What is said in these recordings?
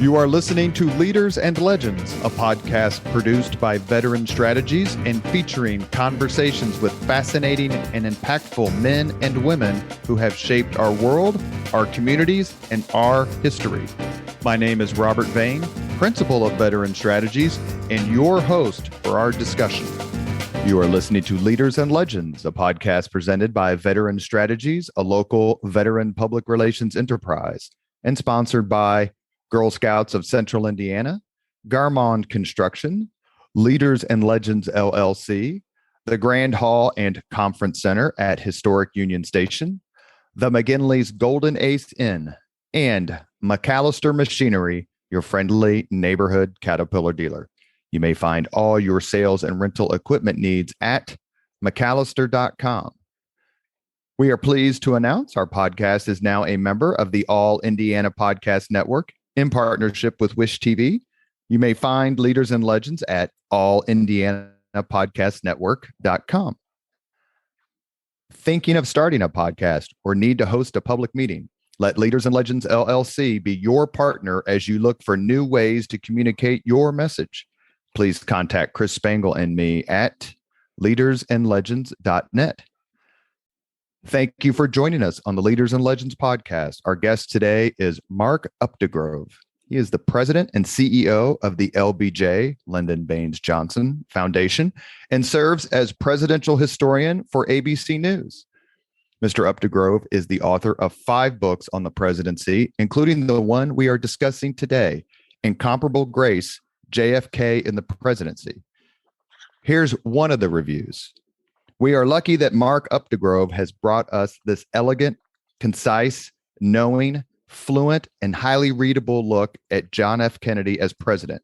You are listening to Leaders and Legends, a podcast produced by Veteran Strategies and featuring conversations with fascinating and impactful men and women who have shaped our world, our communities, and our history. My name is Robert Vane, Principal of Veteran Strategies, and your host for our discussion. You are listening to Leaders and Legends, a podcast presented by Veteran Strategies, a local veteran public relations enterprise, and sponsored by Girl Scouts of Central Indiana, Garmond Construction, Leaders and Legends LLC, the Grand Hall and Conference Center at Historic Union Station, the McGinley's Golden Ace Inn, and McAllister Machinery, your friendly neighborhood Caterpillar dealer. You may find all your sales and rental equipment needs at McAllister.com. We are pleased to announce our podcast is now a member of the All Indiana Podcast Network in partnership with Wish TV. You may find Leaders and Legends at allindianapodcastnetwork.com. Thinking of starting a podcast or need to host a public meeting? Let Leaders and Legends LLC be your partner as you look for new ways to communicate your message. Please contact Chris Spangle and me at leadersandlegends.net. Thank you for joining us on the Leaders and Legends podcast. Our guest today is Mark Updegrove. He is the president and CEO of the LBJ, Lyndon Baines Johnson Foundation, and serves as presidential historian for ABC News. Mr. Updegrove is the author of 5 books on the presidency, including the one we are discussing today, Incomparable Grace, JFK in the Presidency. Here's one of the reviews. We are lucky that Mark Updegrove has brought us this elegant, concise, knowing, fluent, and highly readable look at John F. Kennedy as president.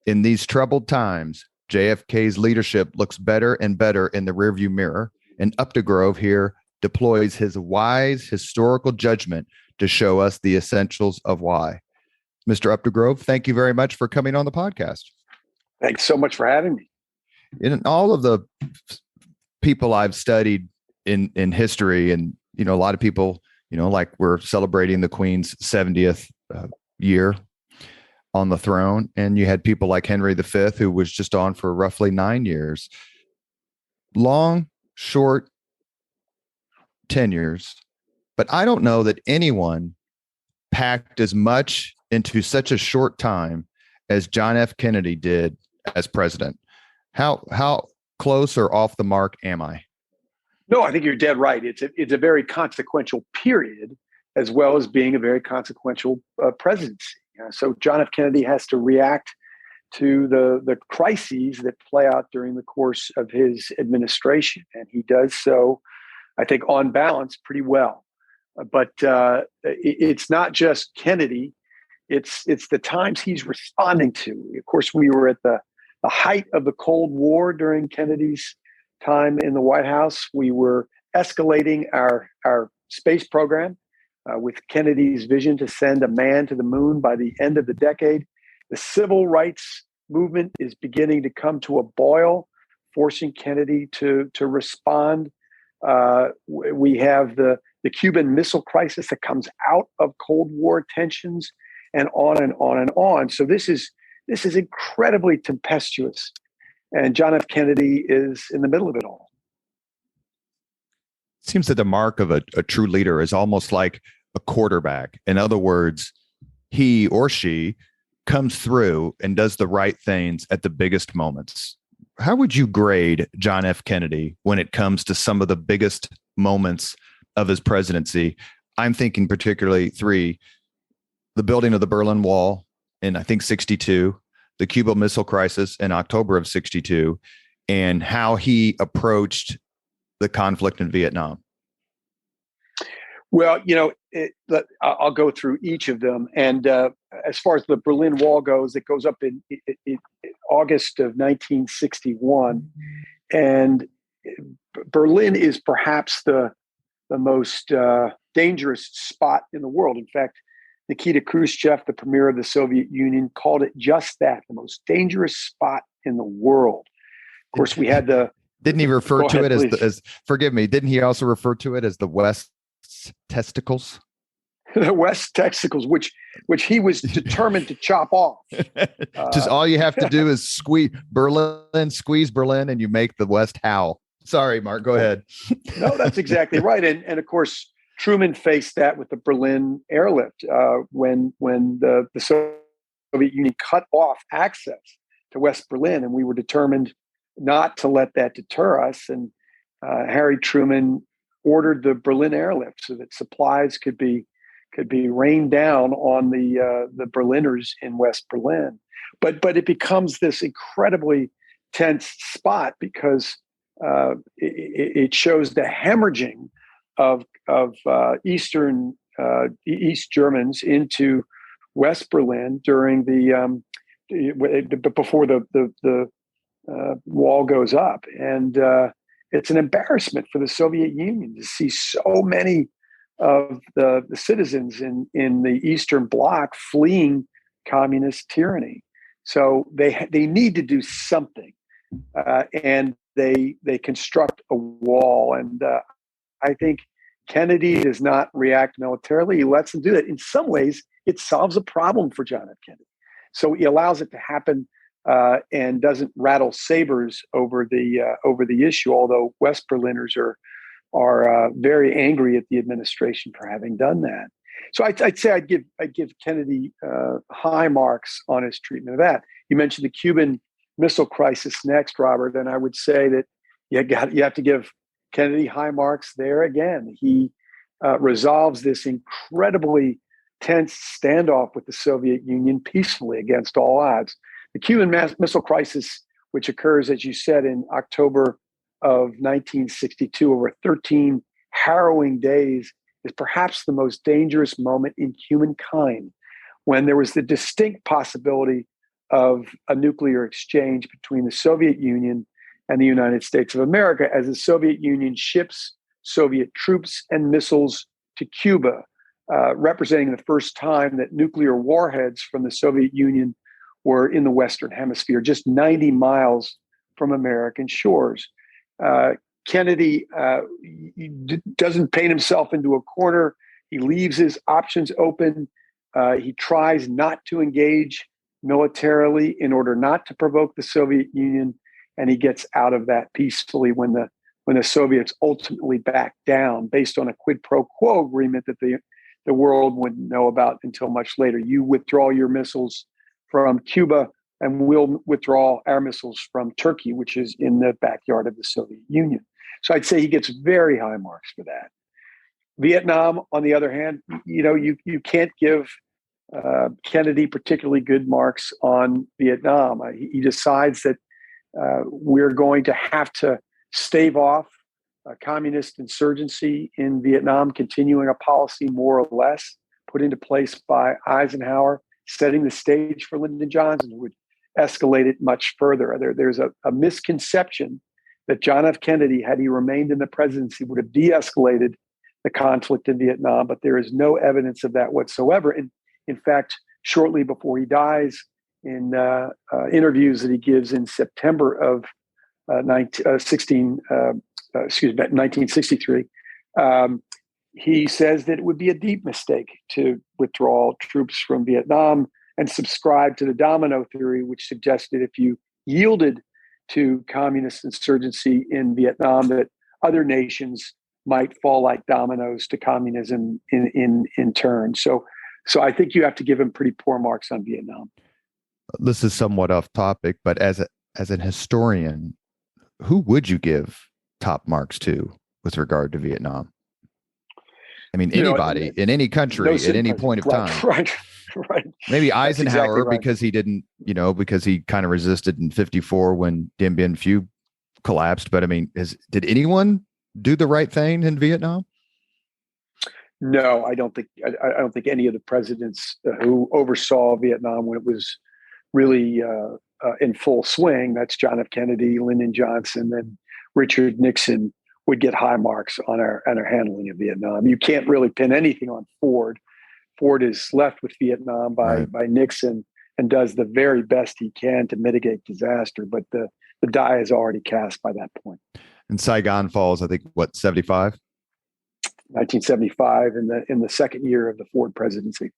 In these troubled times, JFK's leadership looks better and better in the rearview mirror, and Updegrove here deploys his wise historical judgment to show us the essentials of why. Mr. Updegrove, thank you very much for coming on the podcast. Thanks so much for having me. In all of the people I've studied in history, and a lot of people, like we're celebrating the Queen's 70th year on the throne, and you had people like Henry V, who was just on for roughly 9 years. Long, short tenures, but I don't know that anyone packed as much into such a short time as John F. Kennedy did as president. How close or off the mark am I? No, I think you're dead right. It's a very consequential period, as well as being a very consequential presidency. So John F. Kennedy has to react to the crises that play out during the course of his administration, and he does so, I think, on balance, pretty well. But it's not just Kennedy; it's the times he's responding to. Of course, we were at the height of the Cold War during Kennedy's time in the White House. We were escalating our space program with Kennedy's vision to send a man to the moon by the end of the decade. The civil rights movement is beginning to come to a boil, forcing Kennedy to respond. We have the Cuban Missile Crisis that comes out of Cold War tensions, and on and on and on. So this is incredibly tempestuous. And John F. Kennedy is in the middle of it all. It seems that the mark of a true leader is almost like a quarterback. In other words, he or she comes through and does the right things at the biggest moments. How would you grade John F. Kennedy when it comes to some of the biggest moments of his presidency? I'm thinking particularly 3, the building of the Berlin Wall in, I think, 62, the Cuban Missile Crisis in October of 62, and how he approached the conflict in Vietnam. Well, I'll go through each of them. And as far as the Berlin Wall goes, it goes up in August of 1961. And Berlin is perhaps the most dangerous spot in the world. In fact, Nikita Khrushchev, the premier of the Soviet Union, called it just that, the most dangerous spot in the world. Of course, we had the... Didn't he refer to it as forgive me, didn't he also refer to it as the West's testicles? the West testicles, which he was determined to chop off. Just all you have to do is squeeze Berlin, and you make the West howl. Sorry, Mark, go ahead. No, that's exactly right. And of course, Truman faced that with the Berlin airlift when the Soviet Union cut off access to West Berlin, and we were determined not to let that deter us. And Harry Truman ordered the Berlin airlift so that supplies could be rained down on the Berliners in West Berlin. But it becomes this incredibly tense spot because it shows the hemorrhaging of East Germans into West Berlin during before the wall goes up, and it's an embarrassment for the Soviet Union to see so many of the citizens in the Eastern Bloc fleeing communist tyranny. So they need to do something, and they construct a wall. And I think Kennedy does not react militarily. He lets them do that. In some ways, it solves a problem for John F. Kennedy. So he allows it to happen and doesn't rattle sabers over the issue. Although West Berliners are very angry at the administration for having done that. So I'd say I'd give Kennedy high marks on his treatment of that. You mentioned the Cuban Missile Crisis next, Robert, and I would say that you have to give Kennedy high marks there again. He resolves this incredibly tense standoff with the Soviet Union peacefully against all odds. The Cuban Missile Crisis, which occurs, as you said, in October of 1962, over 13 harrowing days, is perhaps the most dangerous moment in humankind, when there was the distinct possibility of a nuclear exchange between the Soviet Union and the United States of America, as the Soviet Union ships Soviet troops and missiles to Cuba, representing the first time that nuclear warheads from the Soviet Union were in the Western Hemisphere, just 90 miles from American shores. Kennedy doesn't paint himself into a corner. He leaves his options open. He tries not to engage militarily in order not to provoke the Soviet Union, and he gets out of that peacefully when the Soviets ultimately backed down based on a quid pro quo agreement that the world wouldn't know about until much later. You withdraw your missiles from Cuba, and we'll withdraw our missiles from Turkey, which is in the backyard of the Soviet Union. So I'd say he gets very high marks for that. Vietnam, on the other hand, you can't give Kennedy particularly good marks on Vietnam. He decides that we're going to have to stave off communist insurgency in Vietnam, continuing a policy more or less put into place by Eisenhower, setting the stage for Lyndon Johnson, who would escalate it much further. There's a misconception that John F. Kennedy, had he remained in the presidency, would have de-escalated the conflict in Vietnam, but there is no evidence of that whatsoever. And in fact, shortly before he dies, in interviews that he gives in September of 1963, he says that it would be a deep mistake to withdraw troops from Vietnam and subscribe to the domino theory, which suggested if you yielded to communist insurgency in Vietnam, that other nations might fall like dominoes to communism in turn. So I think you have to give him pretty poor marks on Vietnam. This is somewhat off topic, but as an historian, who would you give top marks to with regard to Vietnam? I mean, anybody in any country at any point of time. Right. Maybe Eisenhower, exactly right. because he didn't, because he kind of resisted in 1954 when Dien Bien Phu collapsed. But I mean, did anyone do the right thing in Vietnam? No, I don't think any of the presidents who oversaw Vietnam when it was really in full swing, that's John F. Kennedy, Lyndon Johnson, and Richard Nixon, would get high marks on our handling of Vietnam. You can't really pin anything on Ford. Ford is left with Vietnam by Nixon and does the very best he can to mitigate disaster, but the die is already cast by that point. And Saigon falls, I think, 75? 1975 in the second year of the Ford presidency.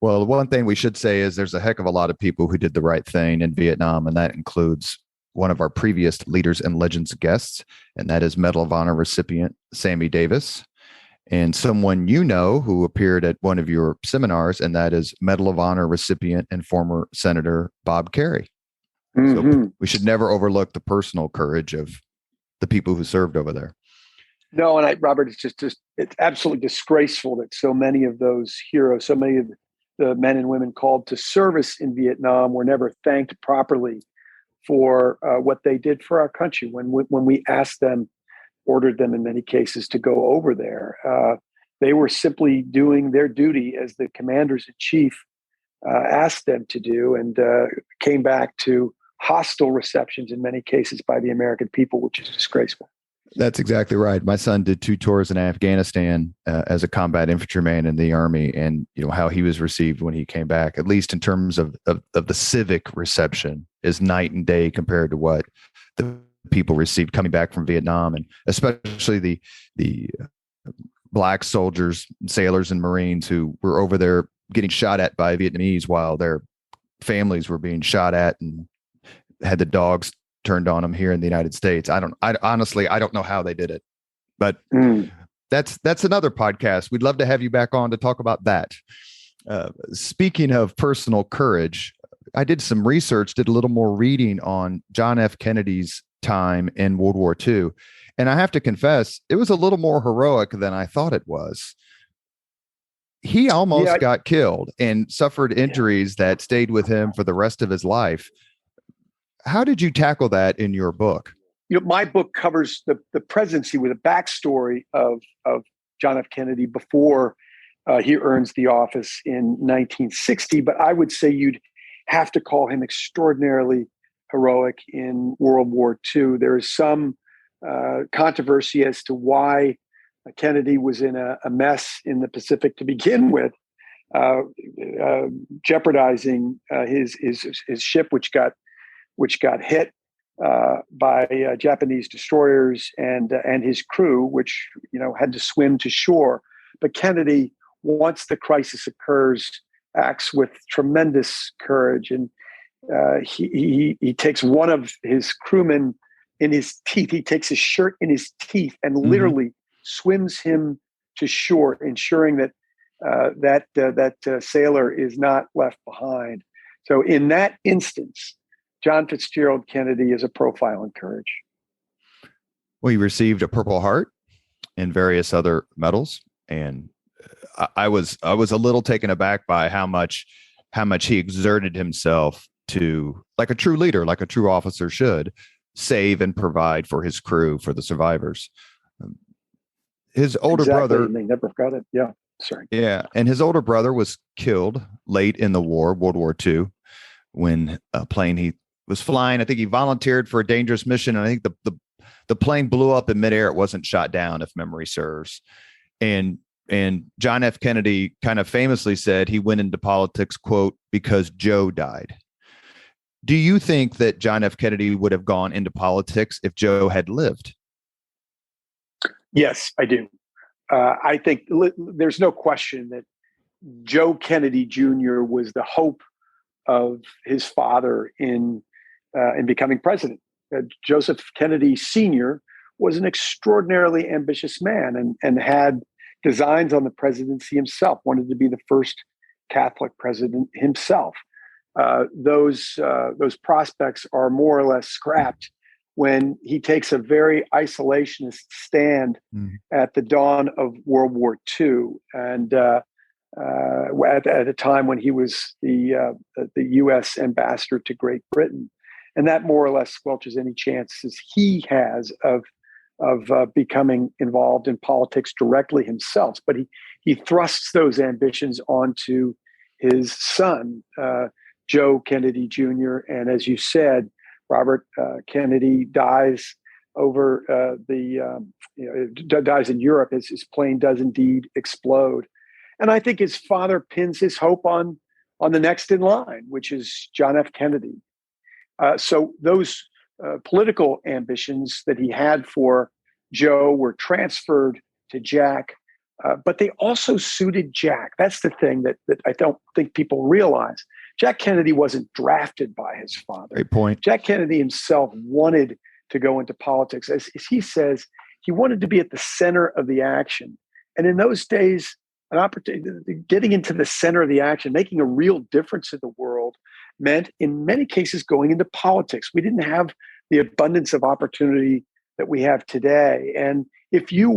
Well, one thing we should say is there's a heck of a lot of people who did the right thing in Vietnam, and that includes one of our previous Leaders and Legends guests, and that is Medal of Honor recipient Sammy Davis, and someone you know who appeared at one of your seminars, and that is Medal of Honor recipient and former Senator Bob Kerrey. So we should never overlook the personal courage of the people who served over there. No, and Robert, it's absolutely disgraceful that so many of those heroes, so many of the men and women called to service in Vietnam were never thanked properly for what they did for our country. When we asked them, ordered them in many cases to go over there, they were simply doing their duty as the commanders in chief asked them to do, and came back to hostile receptions in many cases by the American people, which is disgraceful. That's exactly right. My son did 2 tours in Afghanistan as a combat infantryman in the Army, and how he was received when he came back, at least in terms of the civic reception, is night and day compared to what the people received coming back from Vietnam, and especially the black soldiers, sailors, and Marines who were over there getting shot at by Vietnamese while their families were being shot at and had the dogs turned on them here in the United States. I honestly don't know how they did it, but that's another podcast. We'd love to have you back on to talk about that. Speaking of personal courage, I did some research, did a little more reading on John F. Kennedy's time in World War II. And I have to confess, it was a little more heroic than I thought it was. He almost got killed and suffered injuries that stayed with him for the rest of his life. How did you tackle that in your book? My book covers the presidency with a backstory of John F. Kennedy before he earns the office in 1960. But I would say you'd have to call him extraordinarily heroic in World War II. There is some controversy as to why Kennedy was in a mess in the Pacific to begin with, jeopardizing his ship, which got hit by Japanese destroyers, and his crew, which had to swim to shore. But Kennedy, once the crisis occurs, acts with tremendous courage, and he takes one of his crewmen in his teeth. He takes his shirt in his teeth and literally swims him to shore, ensuring that that sailor is not left behind. So in that instance, John Fitzgerald Kennedy is a profile in courage. Well, he received a Purple Heart and various other medals, and I was a little taken aback by how much he exerted himself to, like a true leader, like a true officer should, save and provide for his crew, for the survivors. His older brother, and they never got it. Yeah, sorry. Yeah, and his older brother was killed late in the war, World War II, when a plane he was flying. I think he volunteered for a dangerous mission, and I think the plane blew up in midair. It wasn't shot down, if memory serves. And John F. Kennedy kind of famously said he went into politics, quote, because Joe died. Do you think that John F. Kennedy would have gone into politics if Joe had lived? Yes, I do. I think there's no question that Joe Kennedy Jr. was the hope of his father in becoming president. Joseph Kennedy Sr. was an extraordinarily ambitious man and had designs on the presidency himself, wanted to be the first Catholic president himself. Those prospects are more or less scrapped when he takes a very isolationist stand at the dawn of World War II, and at a time when he was the U.S. ambassador to Great Britain, and that more or less squelches any chances he has of becoming involved in politics directly himself. But he thrusts those ambitions onto his son, Joe Kennedy Jr., and as you said, Robert Kennedy dies dies in Europe as his plane does indeed explode. And I think his father pins his hope on the next in line, which is John F. Kennedy. So those political ambitions that he had for Joe were transferred to Jack But they also suited Jack. That's the thing that I don't think people realize. Jack Kennedy wasn't drafted by his father. Great point. Jack Kennedy himself wanted to go into politics. As he says, he wanted to be at the center of the action. And in those days, an opportunity, getting into the center of the action, making a real difference in the world, meant in many cases going into politics. We didn't have the abundance of opportunity that we have today. And if you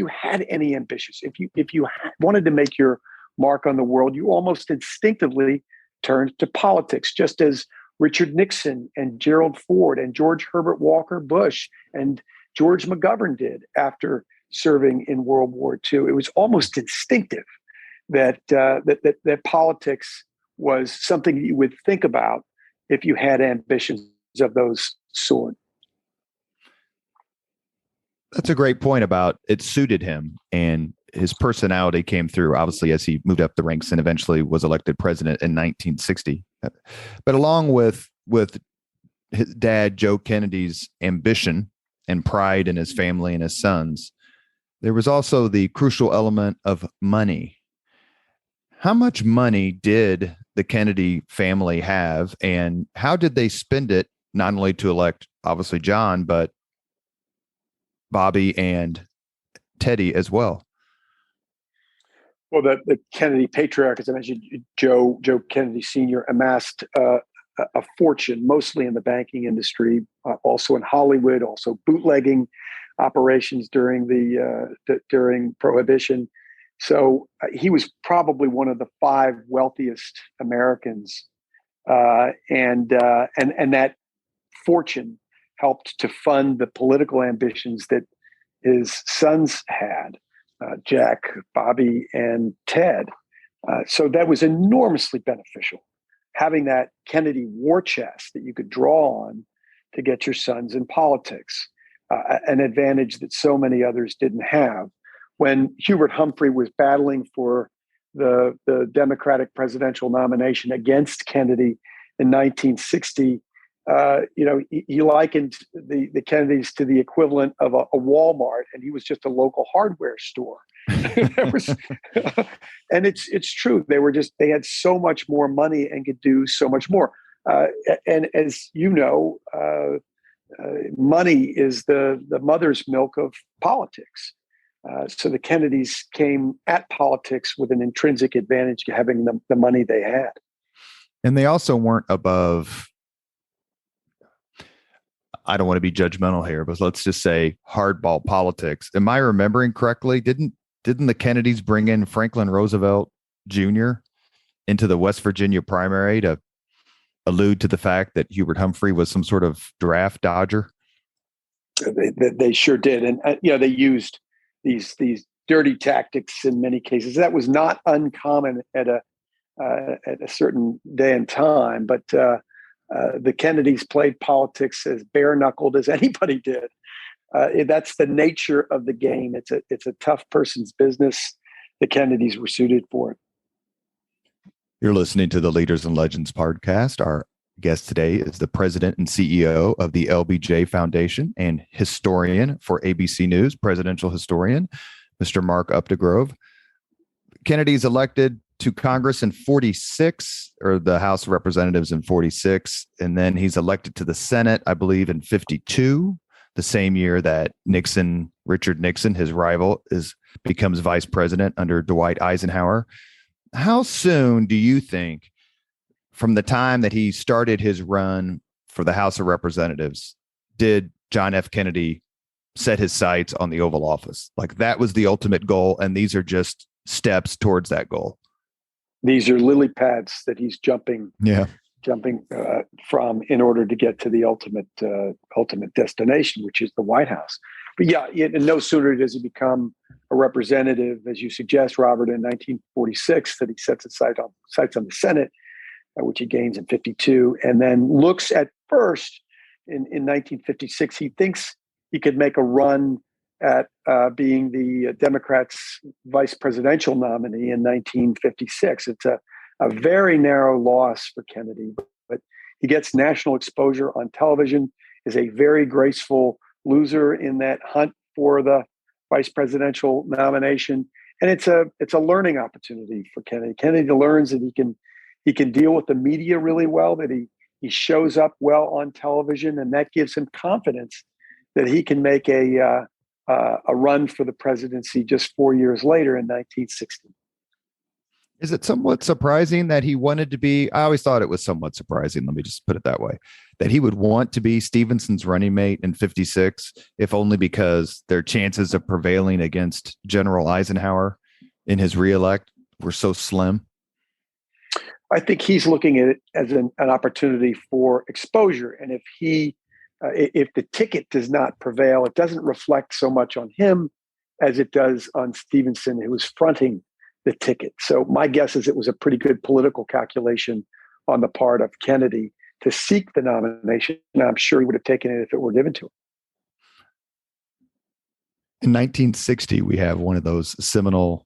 had any ambitions, if you wanted to make your mark on the world, you almost instinctively turned to politics, just as Richard Nixon and Gerald Ford and George Herbert Walker Bush and George McGovern did after serving in World War II. It was almost instinctive that politics was something you would think about if you had ambitions of those sort. That's a great point about it suited him, and his personality came through, obviously, as he moved up the ranks and eventually was elected president in 1960. But along with his dad, Joe Kennedy's ambition and pride in his family and his sons, there was also the crucial element of money. How much money did the Kennedy family have, and how did they spend it, not only to elect, obviously, John, but Bobby and Teddy as well? Well, the Kennedy patriarch, as I mentioned, Joe Kennedy Sr. amassed a fortune, mostly in the banking industry, also in Hollywood, also bootlegging operations during Prohibition. So he was probably one of the 5 wealthiest Americans, and that fortune helped to fund the political ambitions that his sons had, Jack, Bobby, and Ted. So that was enormously beneficial, having that Kennedy war chest that you could draw on to get your sons in politics, an advantage that so many others didn't have. When Hubert Humphrey was battling for the Democratic presidential nomination against Kennedy in 1960, he likened the Kennedys to the equivalent of a Walmart, and he was just a local hardware store. And it's true. They had so much more money and could do so much more. And as you know, money is the mother's milk of politics. So the Kennedys came at politics with an intrinsic advantage, having the money they had. And they also weren't above, I don't want to be judgmental here, but let's just say hardball politics. Am I remembering correctly? Didn't the Kennedys bring in Franklin Roosevelt Jr. into the West Virginia primary to allude to the fact that Hubert Humphrey was some sort of draft dodger? They sure did. And, they used these dirty tactics in many cases. That was not uncommon at a certain day and time, but the Kennedys played politics as bare-knuckled as anybody did. That's the nature of the game. It's a tough person's business. The Kennedys were suited for it. You're listening to the Leaders and Legends podcast. Our guest today is the president and CEO of the LBJ Foundation and historian for ABC News, presidential historian, Mr. Mark Updegrove. Kennedy's elected to Congress in 46, or the House of Representatives in 46, and then he's elected to the Senate, I believe, in 52, the same year that Richard Nixon, his rival, becomes vice president under Dwight Eisenhower. How soon do you think, from the time that he started his run for the House of Representatives, did John F. Kennedy set his sights on the Oval Office? Like, that was the ultimate goal, and these are just steps towards that goal. These are lily pads that he's jumping from in order to get to the ultimate destination, which is the White House. But and no sooner does he become a representative, as you suggest, Robert, in 1946, that he sets his sights on the Senate, which he gains in 52, and then looks at first in 1956. He thinks he could make a run at being the Democrats' vice presidential nominee in 1956. It's a very narrow loss for Kennedy, but he gets national exposure on television, is a very graceful loser in that hunt for the vice presidential nomination, and it's a learning opportunity for Kennedy. Kennedy learns that he can deal with the media really well, that he shows up well on television, and that gives him confidence that he can make a run for the presidency just 4 years later in 1960. Is it somewhat surprising that he wanted to be? I always thought it was somewhat surprising. Let me just put it that way, that he would want to be Stevenson's running mate in 56, if only because their chances of prevailing against General Eisenhower in his reelect were so slim. I think he's looking at it as an opportunity for exposure. And if the ticket does not prevail, it doesn't reflect so much on him as it does on Stevenson, who was fronting the ticket. So my guess is it was a pretty good political calculation on the part of Kennedy to seek the nomination. And I'm sure he would have taken it if it were given to him. In 1960, we have one of those seminal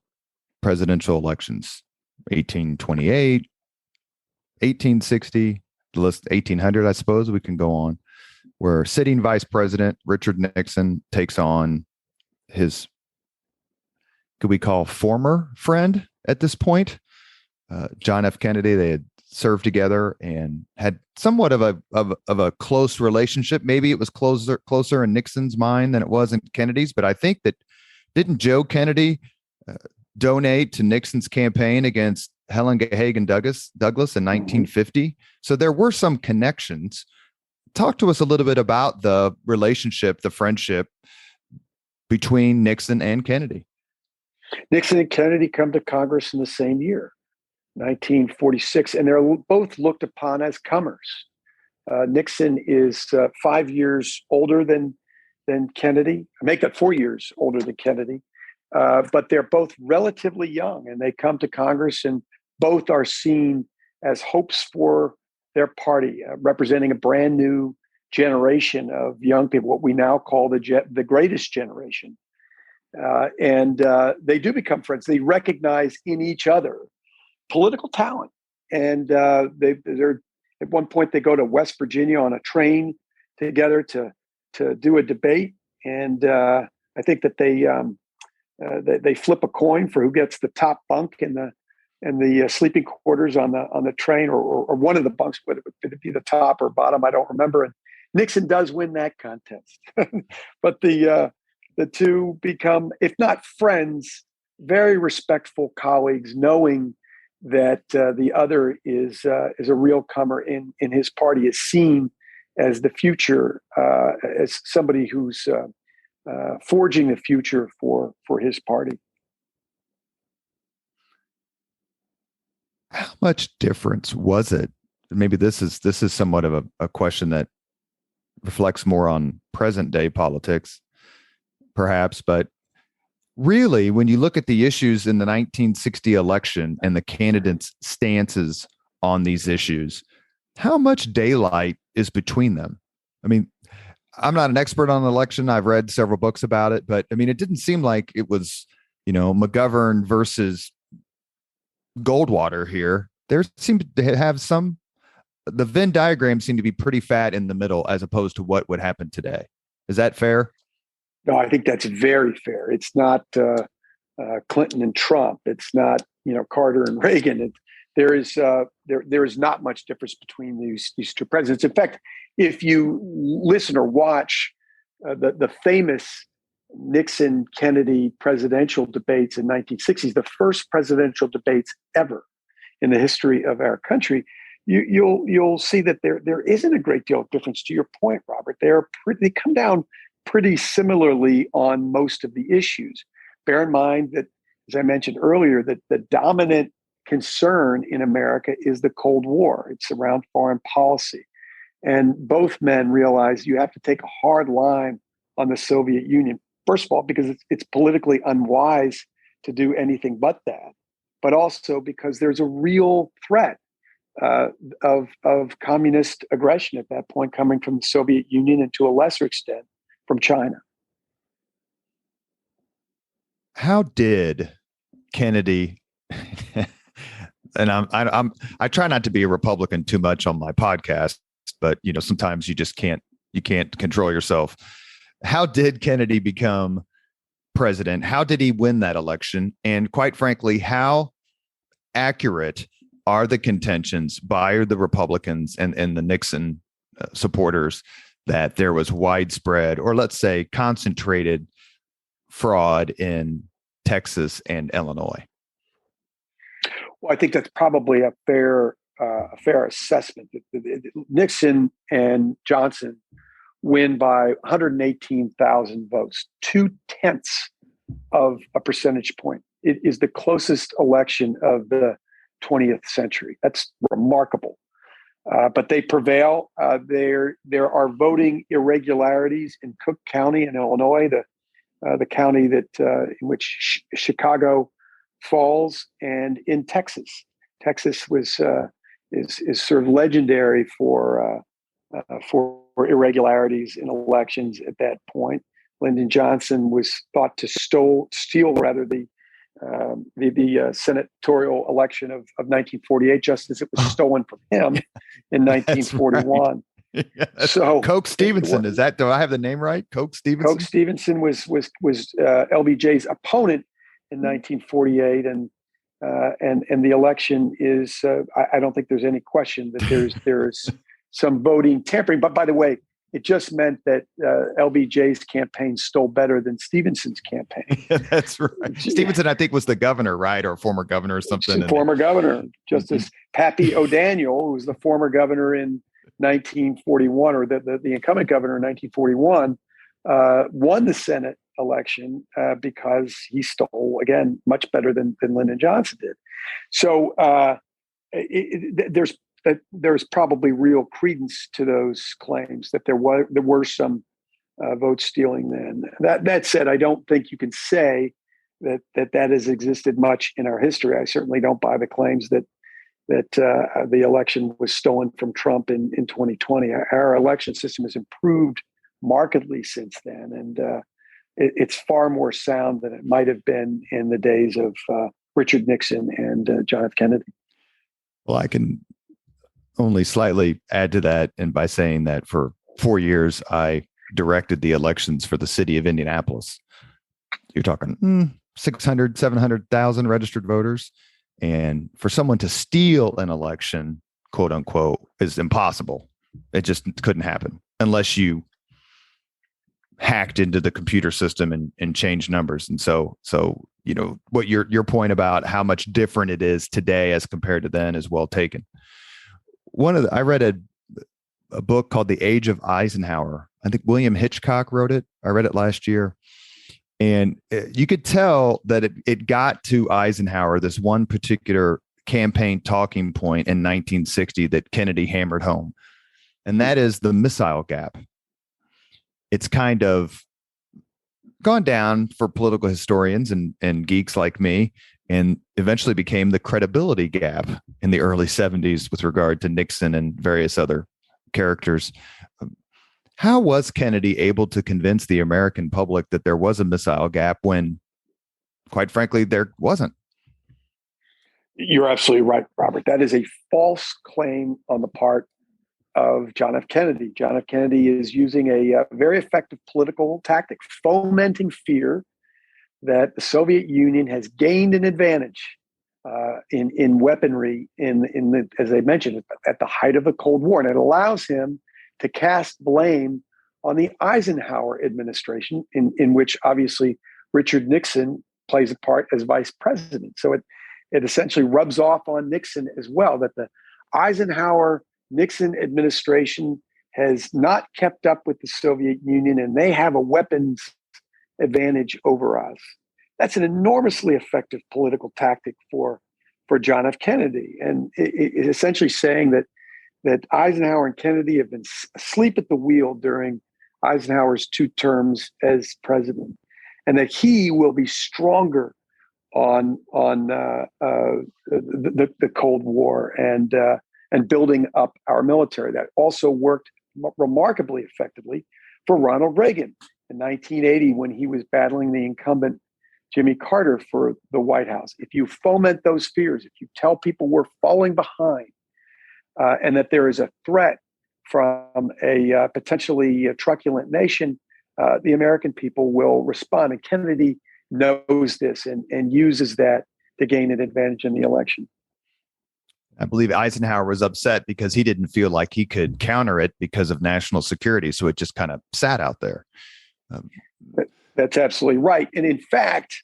presidential elections, 1828, 1860, the list 1800, I suppose we can go on, where sitting vice president Richard Nixon takes on his, could we call former friend at this point, John F. Kennedy. They had served together and had somewhat of a close relationship. Maybe it was closer in Nixon's mind than it was in Kennedy's. But I think that didn't Joe Kennedy donate to Nixon's campaign against Helen Hagan Douglas in 1950? So there were some connections. Talk to us a little bit about the relationship, the friendship between Nixon and Kennedy. Nixon and Kennedy come to Congress in the same year, 1946, and they're both looked upon as comers. Nixon is 5 years older than Kennedy. I make that 4 years older than Kennedy, but they're both relatively young, and they come to Congress, and both are seen as hopes for their party, representing a brand new generation of young people, what we now call the greatest generation. And they do become friends. They recognize in each other political talent. And they're at one point they go to West Virginia on a train together to do a debate. And I think that they flip a coin for who gets the top bunk in the sleeping quarters on the train, or one of the bunks, would it be the top or bottom? I don't remember. And Nixon does win that contest, but the two become, if not friends, very respectful colleagues, knowing that the other is a real comer in his party, is seen as the future, as somebody who's forging the future for his party. How much difference was it? Maybe this is somewhat of a question that reflects more on present day politics, perhaps, but really, when you look at the issues in the 1960 election and the candidates' stances on these issues, how much daylight is between them? I mean, I'm not an expert on the election. I've read several books about it, but I mean, it didn't seem like it was, McGovern versus Goldwater here. There seemed to have the Venn diagram seemed to be pretty fat in the middle as opposed to what would happen today. Is that fair? No, I think that's very fair. It's not Clinton and Trump. It's not Carter and Reagan. There is not much difference between these two presidents. In fact, if you listen or watch the famous Nixon-Kennedy presidential debates in 1960s, the first presidential debates ever in the history of our country, you'll see that there isn't a great deal of difference. To your point, Robert, they come down pretty similarly on most of the issues. Bear in mind that, as I mentioned earlier, that the dominant concern in America is the Cold War. It's around foreign policy. And both men realize you have to take a hard line on the Soviet Union. First of all, because it's politically unwise to do anything but that, but also because there's a real threat of communist aggression at that point coming from the Soviet Union, and to a lesser extent from China. How did Kennedy? And I try not to be a Republican too much on my podcast, but sometimes you just can't control yourself. How did Kennedy become president, how did he win that election? And quite frankly, how accurate are the contentions by the Republicans and the Nixon supporters that there was widespread, or let's say concentrated, fraud in Texas and Illinois? Well, I think that's probably a fair assessment. Nixon and Johnson win by 118,000 votes, 0.2 of a percentage point. It is the closest election of the 20th century. That's remarkable. But they prevail. There are voting irregularities in Cook County in Illinois, the county that in which Chicago falls, and in Texas. Texas is sort of legendary for irregularities in elections at that point. Lyndon Johnson was thought to steal the senatorial election of 1948, just as it was stolen from him in 1941. Right. So Coke Stevenson, do I have the name right? Coke Stevenson? Coke Stevenson was LBJ's opponent in 1948, and the election is. I don't think there's any question that there's some voting tampering. But by the way, it just meant that LBJ's campaign stole better than Stevenson's campaign. Yeah, that's right. Stevenson, I think, was the governor, right, or former governor or something. Former governor, Justice Pappy O'Daniel, who was the former governor in 1941, or the incumbent governor in 1941, won the Senate election because he stole, again, much better than Lyndon Johnson did. So there's probably real credence to those claims that there were some vote stealing then. That said, I don't think you can say that has existed much in our history. I certainly don't buy the claims that the election was stolen from Trump in 2020. Our election system has improved markedly since then, and it's far more sound than it might have been in the days of Richard Nixon and John F. Kennedy. Well, I can only slightly add to that, and by saying that for 4 years, I directed the elections for the city of Indianapolis. You're talking 600, 700,000 registered voters. And for someone to steal an election, quote unquote, is impossible. It just couldn't happen unless you hacked into the computer system and changed numbers. And so, what your point about how much different it is today as compared to then is well taken. I read a book called The Age of Eisenhower. I think William Hitchcock wrote it. I read it last year. And you could tell that it got to Eisenhower, this one particular campaign talking point in 1960 that Kennedy hammered home. And that is the missile gap. It's kind of gone down for political historians and geeks like me, and eventually became the credibility gap in the early 70s with regard to Nixon and various other characters. How was Kennedy able to convince the American public that there was a missile gap when, quite frankly, there wasn't? You're absolutely right, Robert. That is a false claim on the part of John F. Kennedy. John F. Kennedy is using a very effective political tactic, fomenting fear that the Soviet Union has gained an advantage in weaponry as I mentioned, at the height of the Cold War. And it allows him to cast blame on the Eisenhower administration, in which obviously Richard Nixon plays a part as vice president. So it essentially rubs off on Nixon as well, that the Eisenhower-Nixon administration has not kept up with the Soviet Union, and they have a weapons advantage over us. That's an enormously effective political tactic for John F. Kennedy. And it essentially saying that Eisenhower and Kennedy have been asleep at the wheel during Eisenhower's 2 terms as president, and that he will be stronger on the Cold War and building up our military. That also worked remarkably effectively for Ronald Reagan in 1980 when he was battling the incumbent Jimmy Carter for the White House. If you foment those fears, if you tell people we're falling behind, and that there is a threat from a potentially truculent nation, the American people will respond. And Kennedy knows this and uses that to gain an advantage in the election. I believe Eisenhower was upset because he didn't feel like he could counter it because of national security. So it just kind of sat out there. That's absolutely right. And in fact,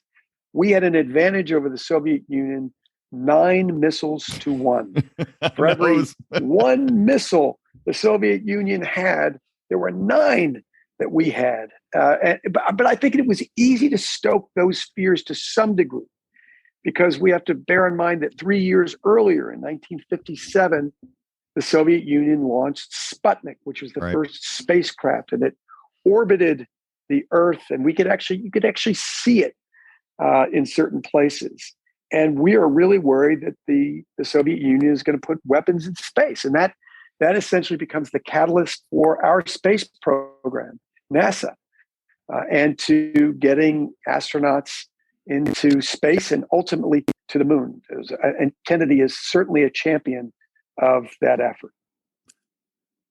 we had an advantage over the Soviet Union, 9 missiles to 1. For every one missile the Soviet Union had, there were 9 that we had. But I think it was easy to stoke those fears to some degree, because we have to bear in mind that 3 years earlier, in 1957, the Soviet Union launched Sputnik, which was the first spacecraft, and it orbited the Earth, and you could actually see it in certain places. And we are really worried that the Soviet Union is going to put weapons in space, and that essentially becomes the catalyst for our space program, NASA, and to getting astronauts into space and ultimately to the moon. And Kennedy is certainly a champion of that effort.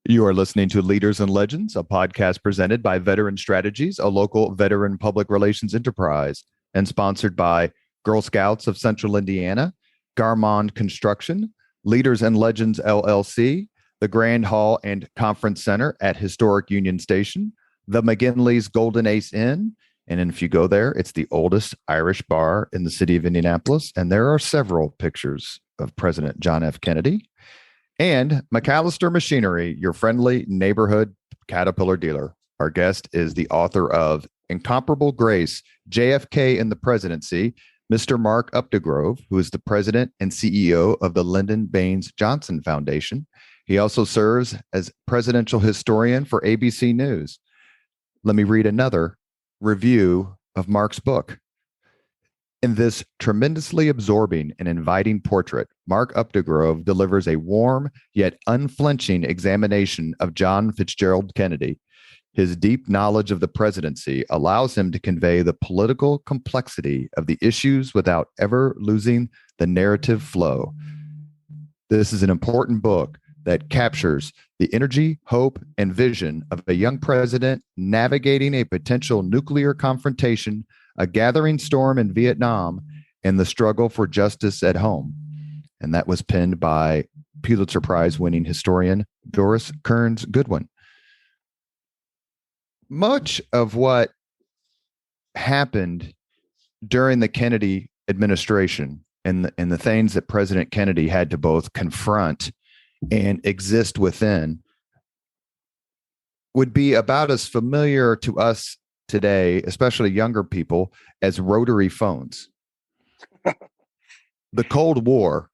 You are listening to Leaders and Legends, a podcast presented by Veteran Strategies, a local veteran public relations enterprise, and sponsored by Girl Scouts of Central Indiana, Garmond Construction, Leaders and Legends LLC, the Grand Hall and Conference Center at Historic Union Station, the McGinley's Golden Ace Inn, and if you go there, it's the oldest Irish bar in the city of Indianapolis, and there are several pictures of President John F. Kennedy. And McAllister Machinery, your friendly neighborhood Caterpillar dealer. Our guest is the author of Incomparable Grace, JFK and the Presidency, Mr. Mark Updegrove, who is the president and CEO of the Lyndon Baines Johnson Foundation. He also serves as presidential historian for ABC News. Let me read another review of Mark's book. In this tremendously absorbing and inviting portrait, Mark Updegrove delivers a warm yet unflinching examination of John Fitzgerald Kennedy. His deep knowledge of the presidency allows him to convey the political complexity of the issues without ever losing the narrative flow. This is an important book that captures the energy, hope, and vision of a young president navigating a potential nuclear confrontation, a gathering storm in Vietnam, and the struggle for justice at home. And that was penned by Pulitzer Prize-winning historian Doris Kearns Goodwin. Much of what happened during the Kennedy administration and the things that President Kennedy had to both confront and exist within would be about as familiar to us today, especially younger people, as rotary phones. The Cold War,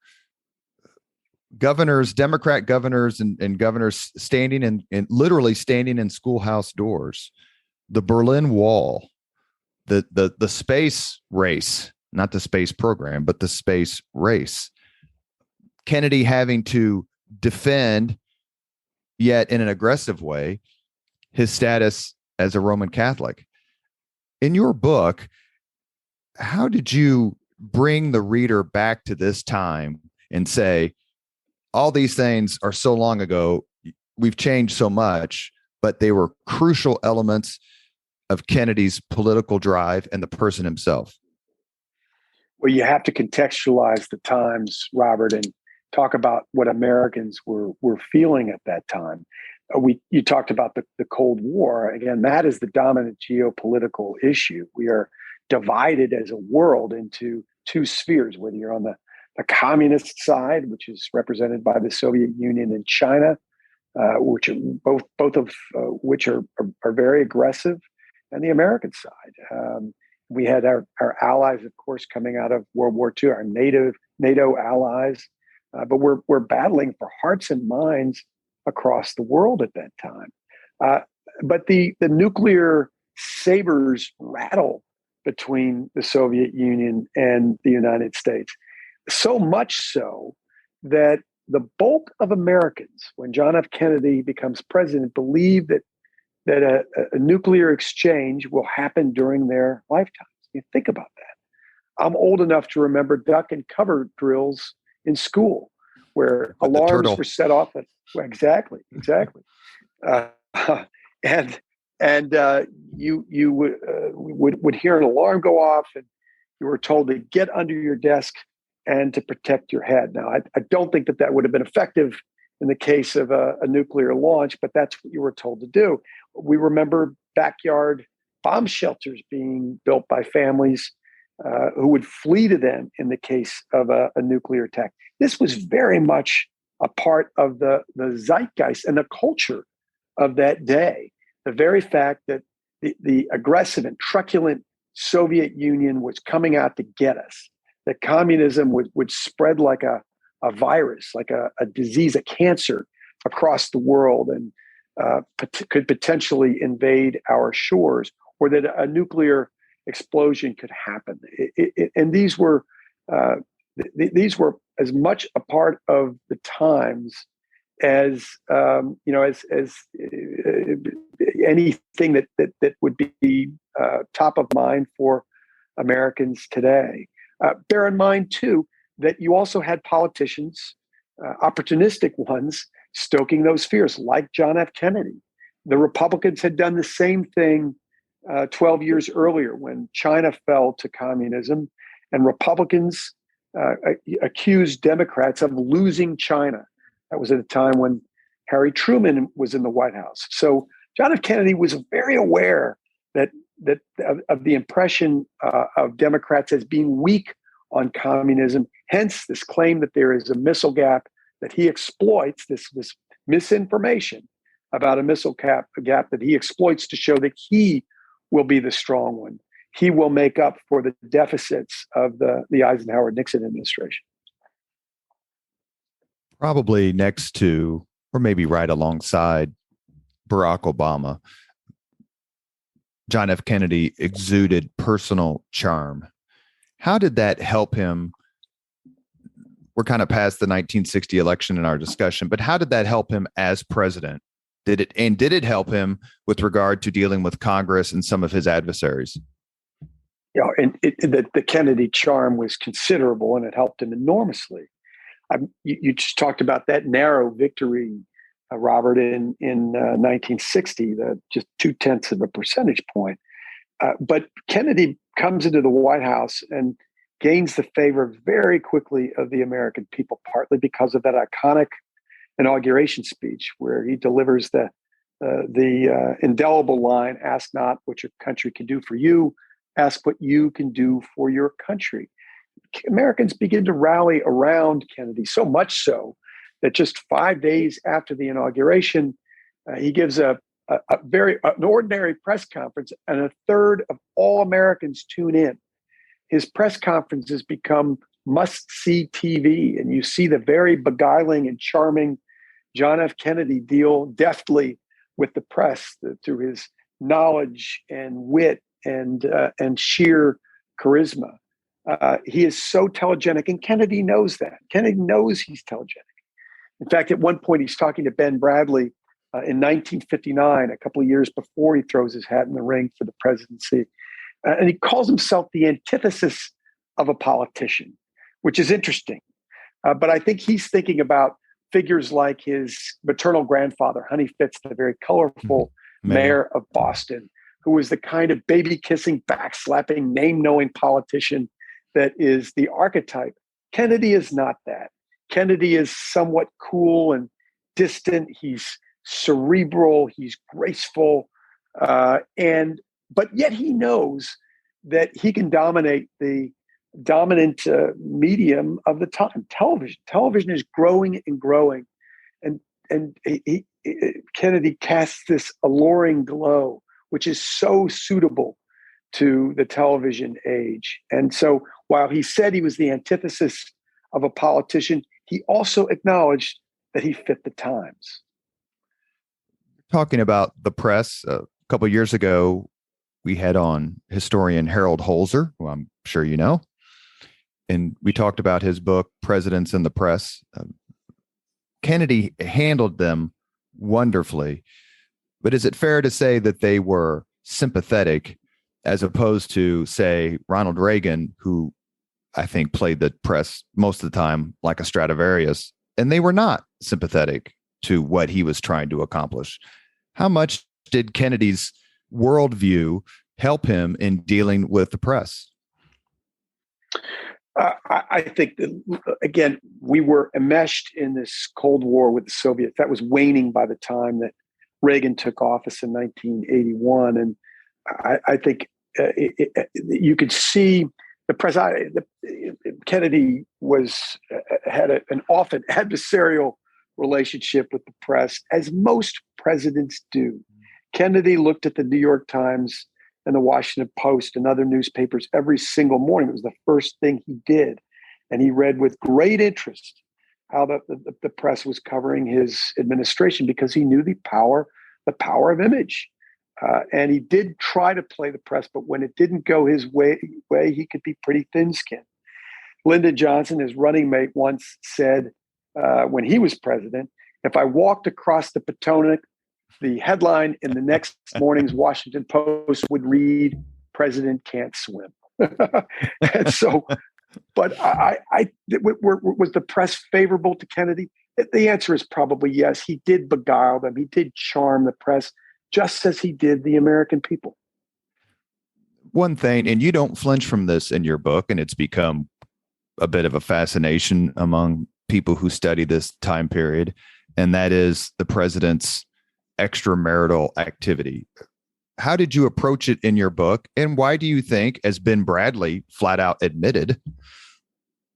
governors, Democrat governors and governors standing in literally standing in schoolhouse doors, the Berlin Wall, the space race, not the space program, but the space race, Kennedy having to defend, yet in an aggressive way, his status as a Roman Catholic. In your book, how did you bring the reader back to this time and say, all these things are so long ago, we've changed so much, but they were crucial elements of Kennedy's political drive and the person himself? Well, you have to contextualize the times, Robert, and talk about what Americans were feeling at that time. You talked about the Cold War. Again, that is the dominant geopolitical issue. We are divided as a world into 2 spheres, whether you're on the communist side, which is represented by the Soviet Union and China, which are both of which are very aggressive, and the American side. We had our allies, of course, coming out of World War II, our NATO allies, but we're battling for hearts and minds across the world at that time. But the nuclear sabers rattle between the Soviet Union and the United States. So much so that the bulk of Americans, when John F. Kennedy becomes president, believe that a nuclear exchange will happen during their lifetimes. You think about that. I'm old enough to remember duck and cover drills in school, where alarms were set off. Exactly. And and you would hear an alarm go off, and you were told to get under your desk and to protect your head. Now, I don't think that would have been effective in the case of a nuclear launch, but that's what you were told to do. We remember backyard bomb shelters being built by families who would flee to them in the case of a nuclear attack. This was very much a part of the zeitgeist and the culture of that day. The very fact that the aggressive and truculent Soviet Union was coming out to get us, that communism would spread like a virus, like a disease, a cancer across the world, and could potentially invade our shores, or that a nuclear explosion could happen. And these were as much a part of the times as as anything that would be top of mind for Americans today. Bear in mind too that you also had politicians, opportunistic ones, stoking those fears, like John F. Kennedy. The Republicans had done the same thing 12 years earlier when China fell to communism, and Republicans accused Democrats of losing China. That was at a time when Harry Truman was in the White House. So John F. Kennedy was very aware that of the impression of Democrats as being weak on communism. Hence, this claim that there is a missile gap that he exploits, this misinformation about a missile gap that he exploits to show that he will be the strong one. He will make up for the deficits of the Eisenhower-Nixon administration. Probably next to, or maybe right alongside Barack Obama, John F. Kennedy exuded personal charm. How did that help him? We're kind of past the 1960 election in our discussion, but how did that help him as president? Did it help him with regard to dealing with Congress and some of his adversaries? Yeah, and the Kennedy charm was considerable, and it helped him enormously. You just talked about that narrow victory, Robert, in 1960, just 0.2 of a percentage point. But Kennedy comes into the White House and gains the favor very quickly of the American people, partly because of that iconic inauguration speech where he delivers the indelible line, "Ask not what your country can do for you, ask what you can do for your country." Americans begin to rally around Kennedy, so much so that just 5 days after the inauguration, he gives an ordinary press conference, and a third of all Americans tune in. His press conferences become must-see TV, and you see the very beguiling and charming John F. Kennedy deal deftly with the press through his knowledge and wit and sheer charisma. He is so telegenic, and Kennedy knows that. Kennedy knows he's telegenic. In fact, at one point, he's talking to Ben Bradley in 1959, a couple of years before he throws his hat in the ring for the presidency. And he calls himself the antithesis of a politician, which is interesting. But I think he's thinking about figures like his maternal grandfather, Honey Fitz, the very colorful mayor of Boston, who was the kind of baby-kissing, back-slapping, name-knowing politician that is the archetype. Kennedy is not that. Kennedy is somewhat cool and distant. He's cerebral. He's graceful. But yet he knows that he can dominate the dominant medium of the time, television. Television is growing and growing. And Kennedy casts this alluring glow, which is so suitable to the television age. And so while he said he was the antithesis of a politician, he also acknowledged that he fit the times. Talking about the press, a couple of years ago, we had on historian Harold Holzer, who I'm sure you know, and we talked about his book, Presidents and the Press. Kennedy handled them wonderfully, but is it fair to say that they were sympathetic as opposed to, say, Ronald Reagan, who I think played the press most of the time like a Stradivarius, and they were not sympathetic to what he was trying to accomplish? How much did Kennedy's worldview help him in dealing with the press? I think that, again, we were enmeshed in this Cold War with the Soviets. That was waning by the time that Reagan took office in 1981. And I think you could see the press. Kennedy had an often adversarial relationship with the press, as most presidents do. Kennedy looked at the New York Times and the Washington Post and other newspapers every single morning. It was the first thing he did. And he read with great interest how the press was covering his administration, because he knew the power of image. And he did try to play the press, but when it didn't go his way, he could be pretty thin-skinned. Lyndon Johnson, his running mate, once said when he was president, if I walked across the Potomac, the headline in the next morning's Washington Post would read, "President can't swim." And so, but was the press favorable to Kennedy? The answer is probably yes. He did beguile them. He did charm the press, just as he did the American people. One thing, and you don't flinch from this in your book, and it's become a bit of a fascination among people who study this time period, and that is the president's extramarital activity. How did you approach it in your book? And why do you think, as Ben Bradley flat out admitted,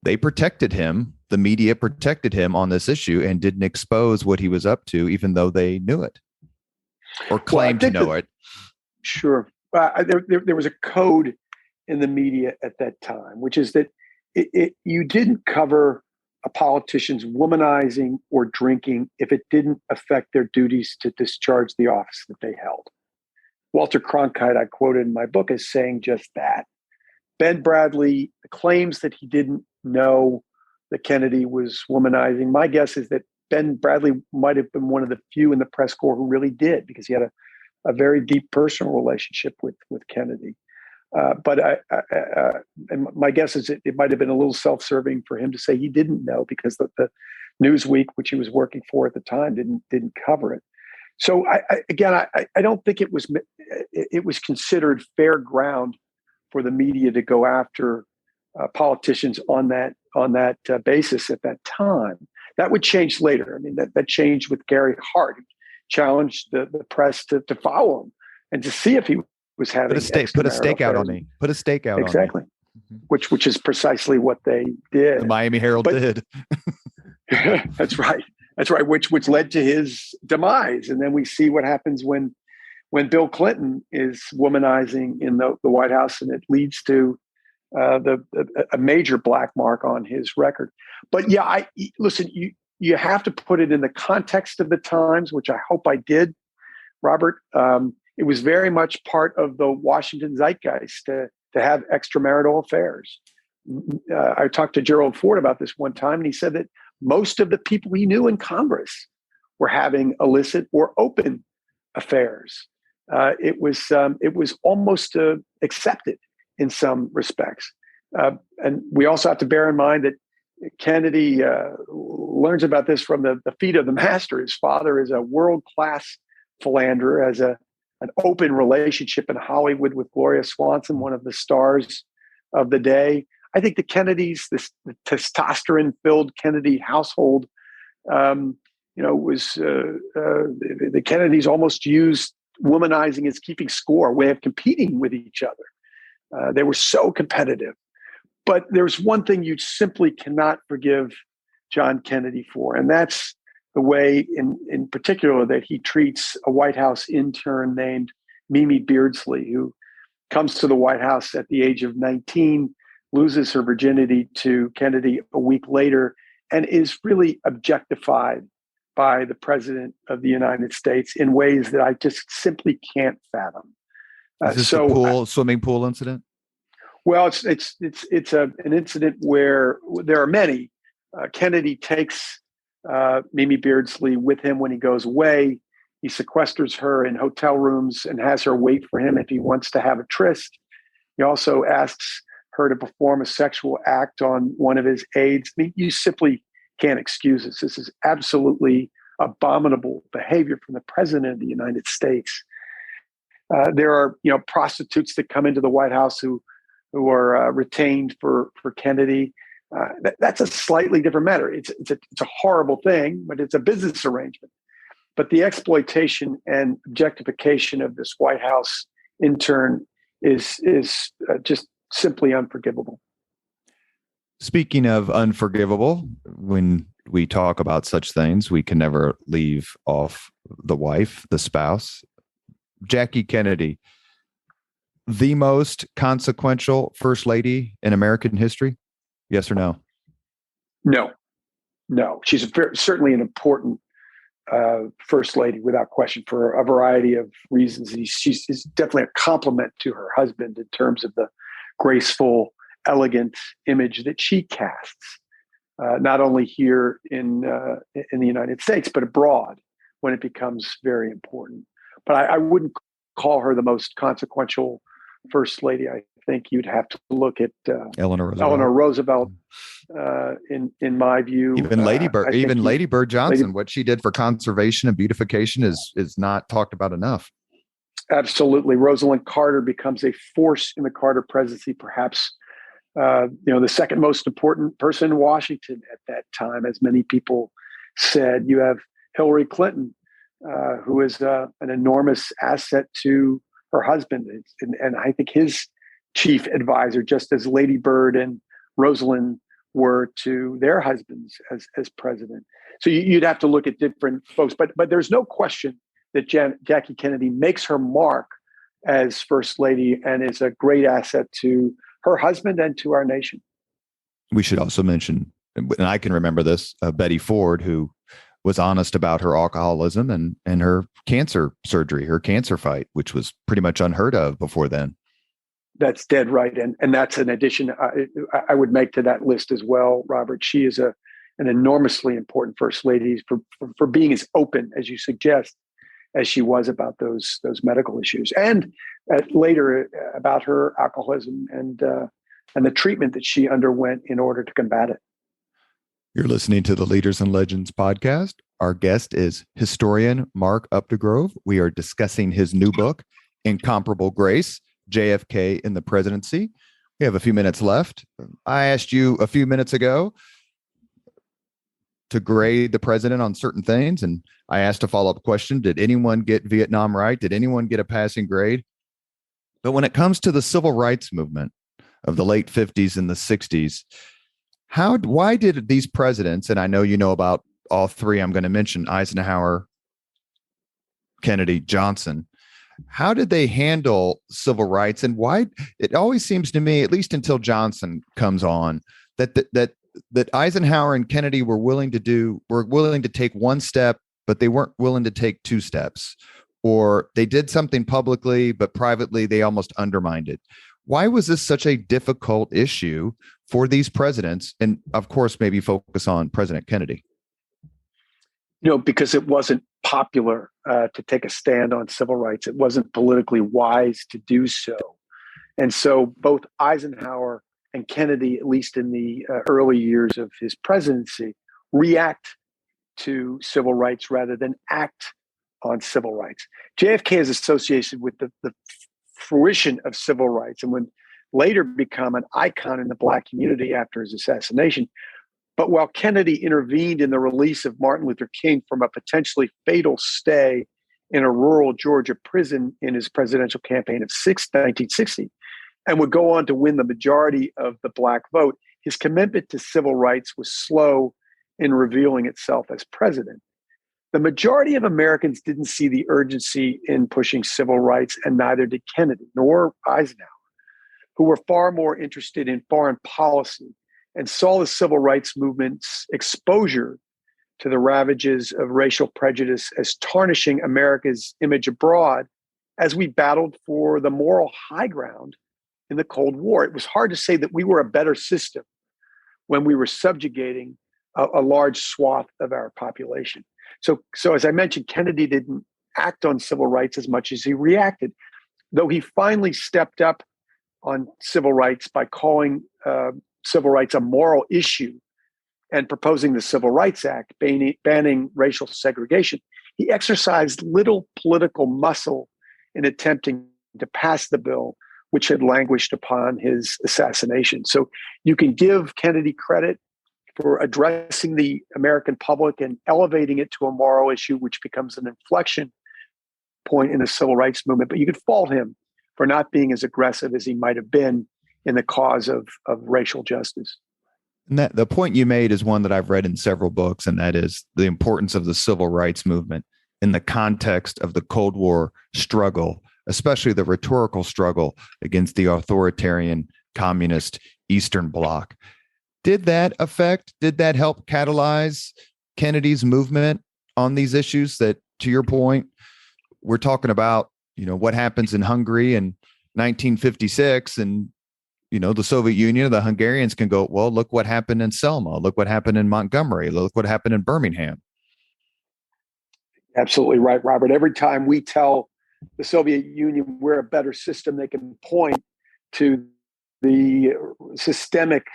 they protected him, the media protected him on this issue and didn't expose what he was up to, even though they knew it or claimed to know it? Sure. There was a code in the media at that time, which is that you didn't cover a politician's womanizing or drinking if it didn't affect their duties to discharge the office that they held. Walter Cronkite, I quoted in my book, as saying just that. Ben Bradley claims that he didn't know that Kennedy was womanizing. My guess is that Ben Bradley might have been one of the few in the press corps who really did, because he had a very deep personal relationship with Kennedy. But my guess is it might have been a little self-serving for him to say he didn't know, because the Newsweek, which he was working for at the time, didn't cover it. So I don't think it was considered fair ground for the media to go after politicians on that basis at that time. That would change later. I mean, that changed with Gary Hart, who challenged the press to follow him and to see if he was having put a stake out on me. Put a stake out exactly. on me. Which is precisely what they did. The Miami Herald did. That's right. That's right. Which led to his demise. And then we see what happens when Bill Clinton is womanizing in the White House, and it leads to a major black mark on his record. But yeah, listen. You have to put it in the context of the times, which I hope I did, Robert. It was very much part of the Washington zeitgeist to have extramarital affairs. I talked to Gerald Ford about this one time, and he said that most of the people he knew in Congress were having illicit or open affairs. It was almost accepted in some respects. And we also have to bear in mind that Kennedy learns about this from the feet of the master. His father is a world-class philanderer, has an open relationship in Hollywood with Gloria Swanson, one of the stars of the day. I think the Kennedys, the testosterone-filled Kennedy household, was the Kennedys almost used womanizing as keeping score, a way of competing with each other. They were so competitive. But there's one thing you simply cannot forgive John Kennedy for, and that's the way, in particular, that he treats a White House intern named Mimi Beardsley, who comes to the White House at the age of 19, loses her virginity to Kennedy a week later, and is really objectified by the President of the United States in ways that I just simply can't fathom. Is this the swimming pool incident? Well, it's an incident where there are many. Kennedy takes Mimi Beardsley with him when he goes away. He sequesters her in hotel rooms and has her wait for him if he wants to have a tryst. He also asks her to perform a sexual act on one of his aides. I mean, you simply can't excuse this. This is absolutely abominable behavior from the President of the United States. There are, prostitutes that come into the White House who are retained for Kennedy. That's a slightly different matter. It's a horrible thing, but it's a business arrangement. But the exploitation and objectification of this White House intern is just simply unforgivable. Speaking of unforgivable, when we talk about such things, we can never leave off the wife, the spouse. Jackie Kennedy, the most consequential first lady in American history? Yes or no? No. She's certainly an important first lady without question for a variety of reasons. She's definitely a compliment to her husband in terms of the graceful, elegant image that she casts, not only here in the United States, but abroad when it becomes very important. But I wouldn't call her the most consequential first lady. I think you'd have to look at Eleanor Roosevelt. In my view, even Lady Bird Johnson, what she did for conservation and beautification is not talked about enough. Absolutely. Rosalind Carter becomes a force in the Carter presidency, perhaps the second most important person in Washington at that time, as many people said. You have Hillary Clinton, who is an enormous asset to her husband, and I think his chief advisor, just as Lady Bird and Rosalind were to their husbands as president. So you'd have to look at different folks, but there's no question that Jackie Kennedy makes her mark as first lady and is a great asset to her husband and to our nation. We should also mention, and I can remember this, Betty Ford, who was honest about her alcoholism and her cancer surgery, her cancer fight, which was pretty much unheard of before then. That's dead right. And that's an addition I would make to that list as well, Robert. She is an enormously important first lady for being as open as you suggest as she was about those medical issues, and later about her alcoholism and the treatment that she underwent in order to combat it. You're listening to the Leaders and Legends podcast. Our guest is historian Mark Updegrove. We are discussing his new book, Incomparable Grace, JFK in the Presidency. We have a few minutes left. I asked you a few minutes ago to grade the president on certain things, and I asked a follow-up question. Did anyone get Vietnam right? Did anyone get a passing grade? But when it comes to the civil rights movement of the late 50s and the 60s, why did these presidents, and I know you know about all three I'm going to mention, Eisenhower, Kennedy, Johnson, how did they handle civil rights? And why it always seems to me, at least until Johnson comes on, that Eisenhower and Kennedy were willing to take one step, but they weren't willing to take two steps, or they did something publicly, but privately they almost undermined it. Why was this such a difficult issue for these presidents? And of course, maybe focus on President Kennedy. Because it wasn't popular to take a stand on civil rights. It wasn't politically wise to do so. And so both Eisenhower and Kennedy, at least in the early years of his presidency, react to civil rights rather than act on civil rights. JFK is associated with the fruition of civil rights and would later become an icon in the Black community after his assassination. But while Kennedy intervened in the release of Martin Luther King from a potentially fatal stay in a rural Georgia prison in his presidential campaign of 1960, and would go on to win the majority of the Black vote, his commitment to civil rights was slow in revealing itself as president. The majority of Americans didn't see the urgency in pushing civil rights, and neither did Kennedy nor Eisenhower, who were far more interested in foreign policy and saw the civil rights movement's exposure to the ravages of racial prejudice as tarnishing America's image abroad as we battled for the moral high ground in the Cold War. It was hard to say that we were a better system when we were subjugating a large swath of our population. So as I mentioned, Kennedy didn't act on civil rights as much as he reacted, though he finally stepped up on civil rights by calling civil rights a moral issue and proposing the Civil Rights Act, banning racial segregation. He exercised little political muscle in attempting to pass the bill, which had languished upon his assassination. So you can give Kennedy credit for addressing the American public and elevating it to a moral issue, which becomes an inflection point in the civil rights movement. But you could fault him for not being as aggressive as he might have been in the cause of racial justice. And that the point you made is one that I've read in several books, and that is the importance of the civil rights movement in the context of the Cold War struggle, especially the rhetorical struggle against the authoritarian communist Eastern Bloc. Did that help catalyze Kennedy's movement on these issues that, to your point, we're talking about, what happens in Hungary in 1956, and the Soviet Union, the Hungarians can go, well, look what happened in Selma. Look what happened in Montgomery. Look what happened in Birmingham. Absolutely right, Robert. Every time we tell the Soviet Union we're a better system, they can point to the systemic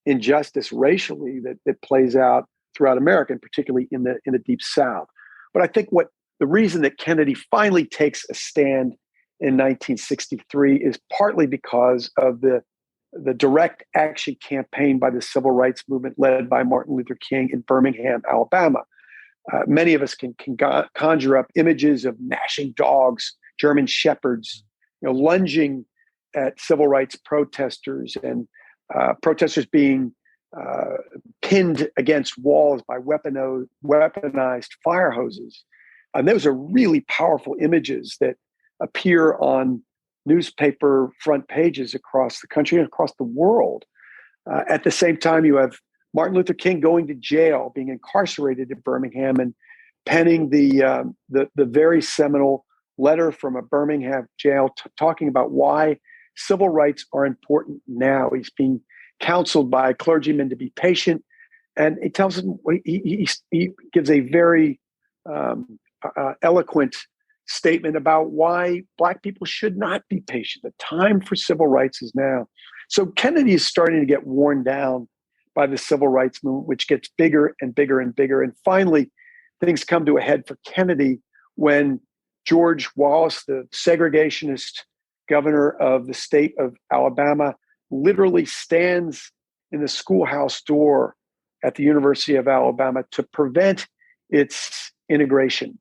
injustice racially that plays out throughout America, and particularly in the Deep South. But I think the reason that Kennedy finally takes a stand in 1963 is partly because of the direct action campaign by the civil rights movement led by Martin Luther King in Birmingham, Alabama. Many of us can conjure up images of gnashing dogs, German shepherds, lunging at civil rights protesters, and protesters being pinned against walls by weaponized fire hoses. And those are really powerful images that appear on newspaper front pages across the country and across the world. At the same time, you have Martin Luther King going to jail, being incarcerated in Birmingham, and penning the very seminal letter from a Birmingham jail talking about why civil rights are important now. He's being counseled by clergymen to be patient, and he tells him he gives a very eloquent statement about why Black people should not be patient. The time for civil rights is now. So Kennedy is starting to get worn down by the civil rights movement, which gets bigger and bigger and bigger. And finally, things come to a head for Kennedy when George Wallace, the segregationist governor of the state of Alabama, literally stands in the schoolhouse door at the University of Alabama to prevent its integration.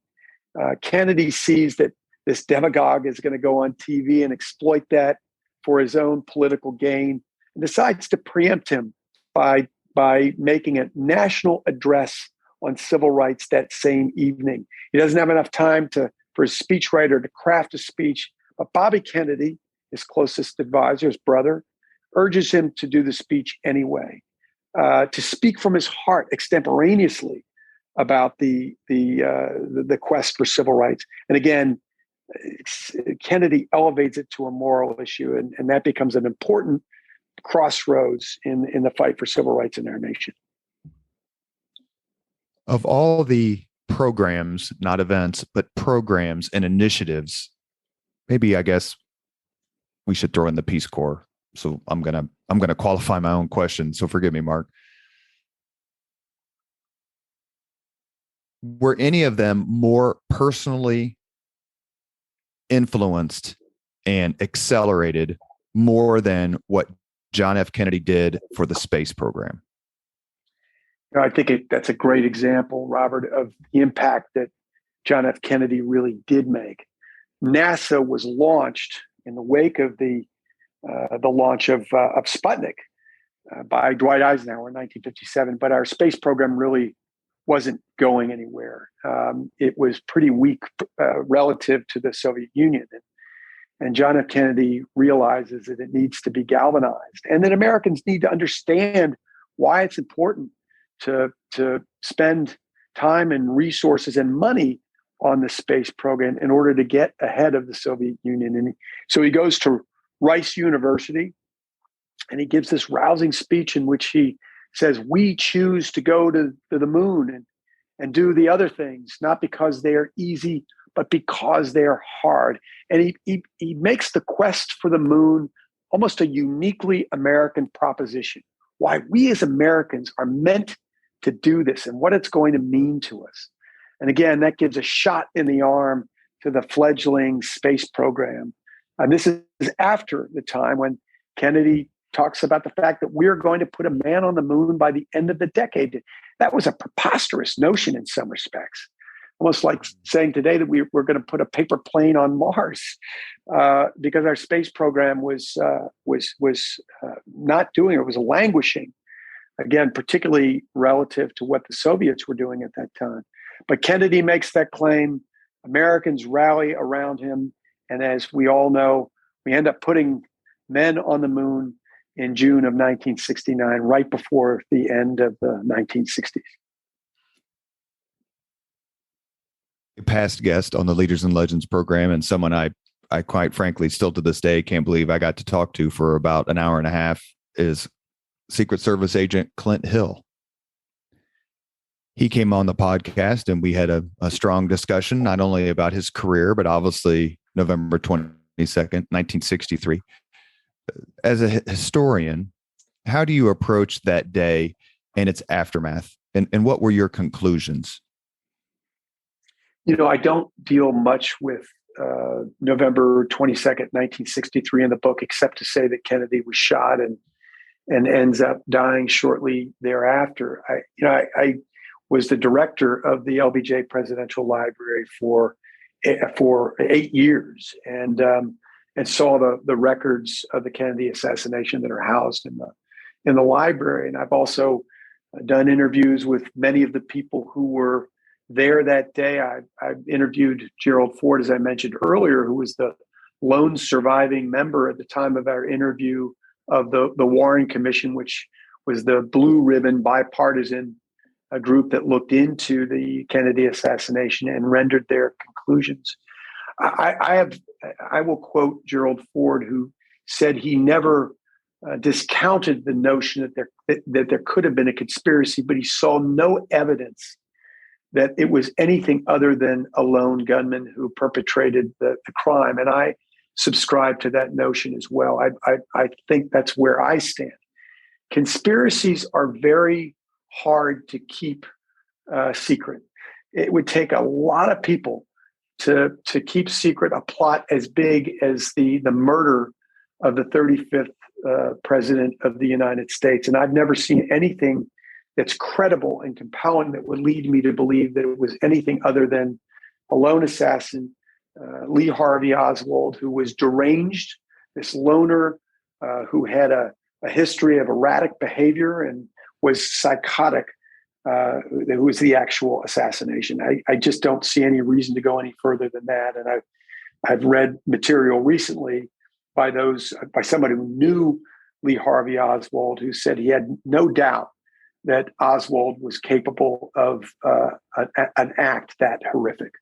Kennedy sees that this demagogue is going to go on TV and exploit that for his own political gain, and decides to preempt him by making a national address on civil rights that same evening. He doesn't have enough time for his speechwriter to craft a speech, but Bobby Kennedy, his closest advisor, his brother, urges him to do the speech anyway, to speak from his heart extemporaneously about the quest for civil rights. And again, Kennedy elevates it to a moral issue, and that becomes an important crossroads in the fight for civil rights in our nation. Of all the programs, not events, but programs and initiatives, maybe I guess we should throw in the Peace Corps. So I'm gonna qualify my own question. So forgive me, Mark. Were any of them more personally influenced and accelerated more than what John F. Kennedy did for the space program? I think that's a great example, Robert, of the impact that John F. Kennedy really did make. NASA was launched in the wake of the launch of Sputnik by Dwight Eisenhower in 1957, but our space program really wasn't going anywhere. It was pretty weak relative to the Soviet Union. And John F. Kennedy realizes that it needs to be galvanized, and that Americans need to understand why it's important to spend time and resources and money on the space program in order to get ahead of the Soviet Union. And so he goes to Rice University, and he gives this rousing speech in which he says, we choose to go to the moon and do the other things, not because they are easy, but because they are hard. And he makes the quest for the moon almost a uniquely American proposition, why we as Americans are meant to do this and what it's going to mean to us. And again, that gives a shot in the arm to the fledgling space program. And this is after the time when Kennedy talks about the fact that we're going to put a man on the moon by the end of the decade. That was a preposterous notion in some respects, almost like saying today that we're going to put a paper plane on Mars, because our space program was not doing it. It was languishing, again, particularly relative to what the Soviets were doing at that time. But Kennedy makes that claim. Americans rally around him. And as we all know, we end up putting men on the moon in June of 1969, right before the end of the 1960s. A past guest on the Leaders and Legends program, and someone I quite frankly still to this day can't believe I got to talk to for about an hour and a half, is Secret Service agent Clint Hill. He came on the podcast and we had a strong discussion, not only about his career, but obviously November 22nd, 1963. As a historian, how do you approach that day and its aftermath? And what were your conclusions? I don't deal much with November 22nd, 1963 in the book, except to say that Kennedy was shot and ends up dying shortly thereafter. I was the director of the LBJ Presidential Library for 8 years, and saw the records of the Kennedy assassination that are housed in the library. And I've also done interviews with many of the people who were there that day. I interviewed Gerald Ford, as I mentioned earlier, who was the lone surviving member at the time of our interview of the Warren Commission, which was the blue ribbon bipartisan group that looked into the Kennedy assassination and rendered their conclusions. I will quote Gerald Ford, who said he never discounted the notion that there could have been a conspiracy, but he saw no evidence that it was anything other than a lone gunman who perpetrated the crime. And I subscribe to that notion as well. I think that's where I stand. Conspiracies are very hard to keep secret. It would take a lot of people to keep secret a plot as big as the murder of the 35th president of the United States. And I've never seen anything that's credible and compelling that would lead me to believe that it was anything other than a lone assassin, Lee Harvey Oswald, who was deranged, this loner who had a history of erratic behavior and was psychotic. Who was the actual assassination. I just don't see any reason to go any further than that. And I've read material recently by somebody who knew Lee Harvey Oswald, who said he had no doubt that Oswald was capable of an act that horrific.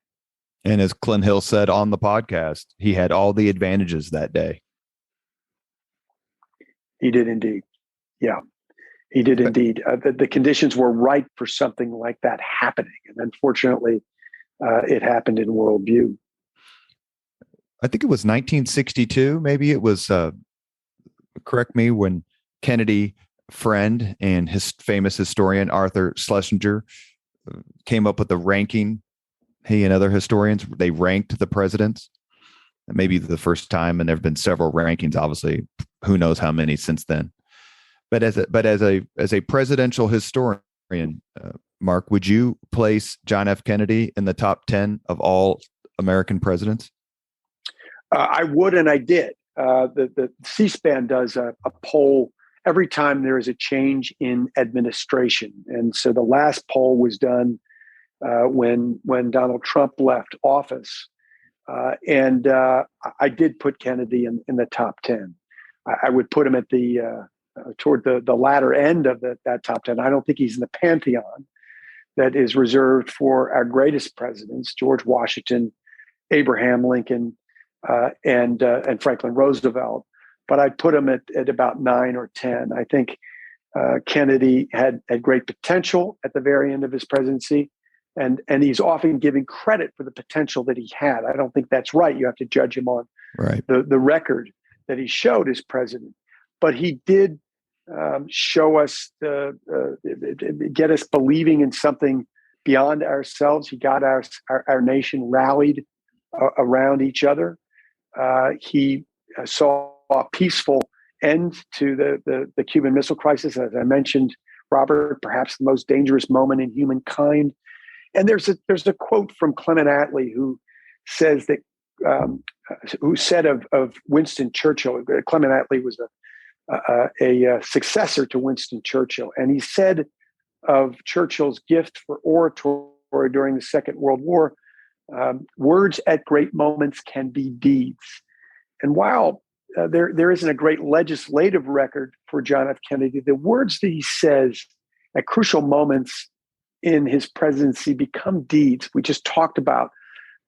And as Clint Hill said on the podcast, he had all the advantages that day. He did indeed. Yeah. He did indeed. The conditions were ripe for something like that happening. And unfortunately, it happened in worldview. I think it was 1962. Maybe it was, correct me, when Kennedy friend and his famous historian, Arthur Schlesinger, came up with the ranking. He and other historians, they ranked the presidents. Maybe the first time, and there have been several rankings, obviously, who knows how many since then. But as a presidential historian, Mark, would you place John F. Kennedy in the top 10 of all American presidents? I would, and I did. The C-SPAN does a poll every time there is a change in administration, and so the last poll was done when Donald Trump left office, and I did put Kennedy in the top 10. I would put him at toward the latter end of that top 10. I don't think he's in the pantheon that is reserved for our greatest presidents, George Washington, Abraham Lincoln, and Franklin Roosevelt. But I'd put him at about 9 or 10. I think Kennedy had great potential at the very end of his presidency, and he's often given credit for the potential that he had. I don't think that's right. You have to judge him on the record that he showed as president. But he did show us, get us believing in something beyond ourselves. He got our nation rallied around each other. He saw a peaceful end to the Cuban Missile Crisis. As I mentioned, Robert, perhaps the most dangerous moment in humankind. And there's a quote from Clement Attlee who says that, who said of Winston Churchill. Clement Attlee was a successor to Winston Churchill, and he said of Churchill's gift for oratory during the Second World War, words at great moments can be deeds. And while there isn't a great legislative record for John F. Kennedy, the words that he says at crucial moments in his presidency become deeds. We just talked about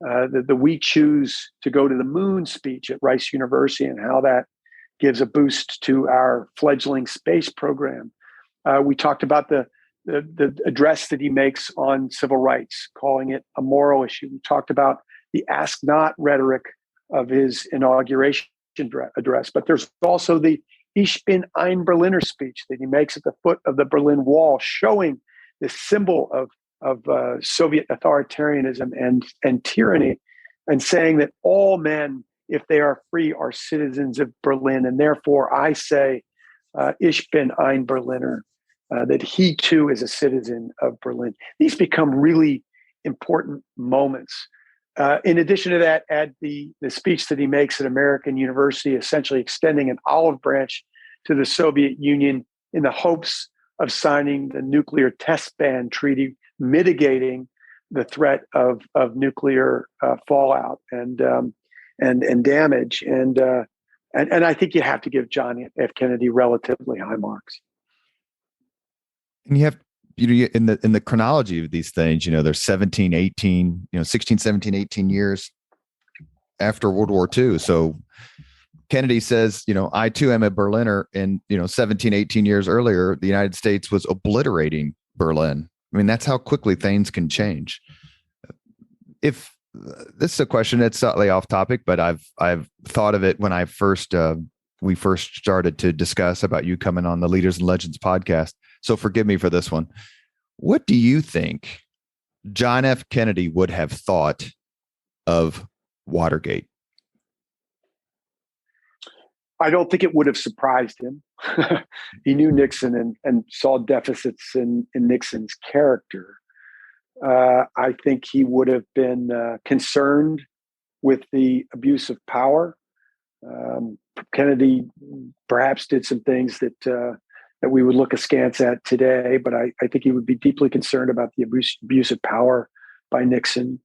the "We Choose to Go to the Moon" speech at Rice University and how that gives a boost to our fledgling space program. We talked about the address that he makes on civil rights, calling it a moral issue. We talked about the "ask not" rhetoric of his inauguration address, but there's also the "Ich bin ein Berliner" speech that he makes at the foot of the Berlin Wall, showing this symbol of Soviet authoritarianism and tyranny, and saying that all men, if they are free, are citizens of Berlin, and therefore I say, "Ich bin ein Berliner." That he too is a citizen of Berlin. These become really important moments. In addition to that, add the speech that he makes at American University, essentially extending an olive branch to the Soviet Union in the hopes of signing the nuclear test ban treaty, mitigating the threat of nuclear fallout and damage. And I think you have to give John F. Kennedy relatively high marks. And you have, in the chronology of these things, there's 17, 18, 16, 17, 18 years after World War II. So Kennedy says, I too am a Berliner. And, 17, 18 years earlier, the United States was obliterating Berlin. I mean, that's how quickly things can change. If this is a question that's slightly off topic, but I've thought of it when we first started to discuss about you coming on the Leaders and Legends podcast. So forgive me for this one. What do you think John F. Kennedy would have thought of Watergate? I don't think it would have surprised him. He knew Nixon and saw deficits in Nixon's character. I think he would have been concerned with the abuse of power. Kennedy perhaps did some things that we would look askance at today, but I think he would be deeply concerned about the abuse of power by Nixon.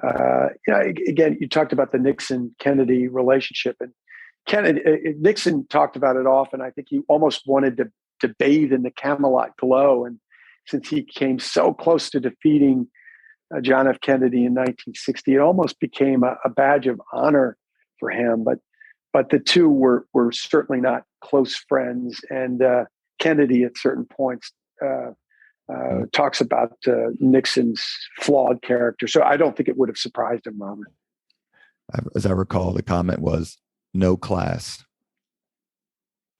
Again, you talked about the Nixon-Kennedy relationship, and Nixon talked about it often. I think he almost wanted to bathe in the Camelot glow, and since he came so close to defeating John F. Kennedy in 1960, it almost became a badge of honor for him. But the two were certainly not close friends, and Kennedy at certain points talks about Nixon's flawed character. So I don't think it would have surprised him, Robert. As I recall, the comment was "no class."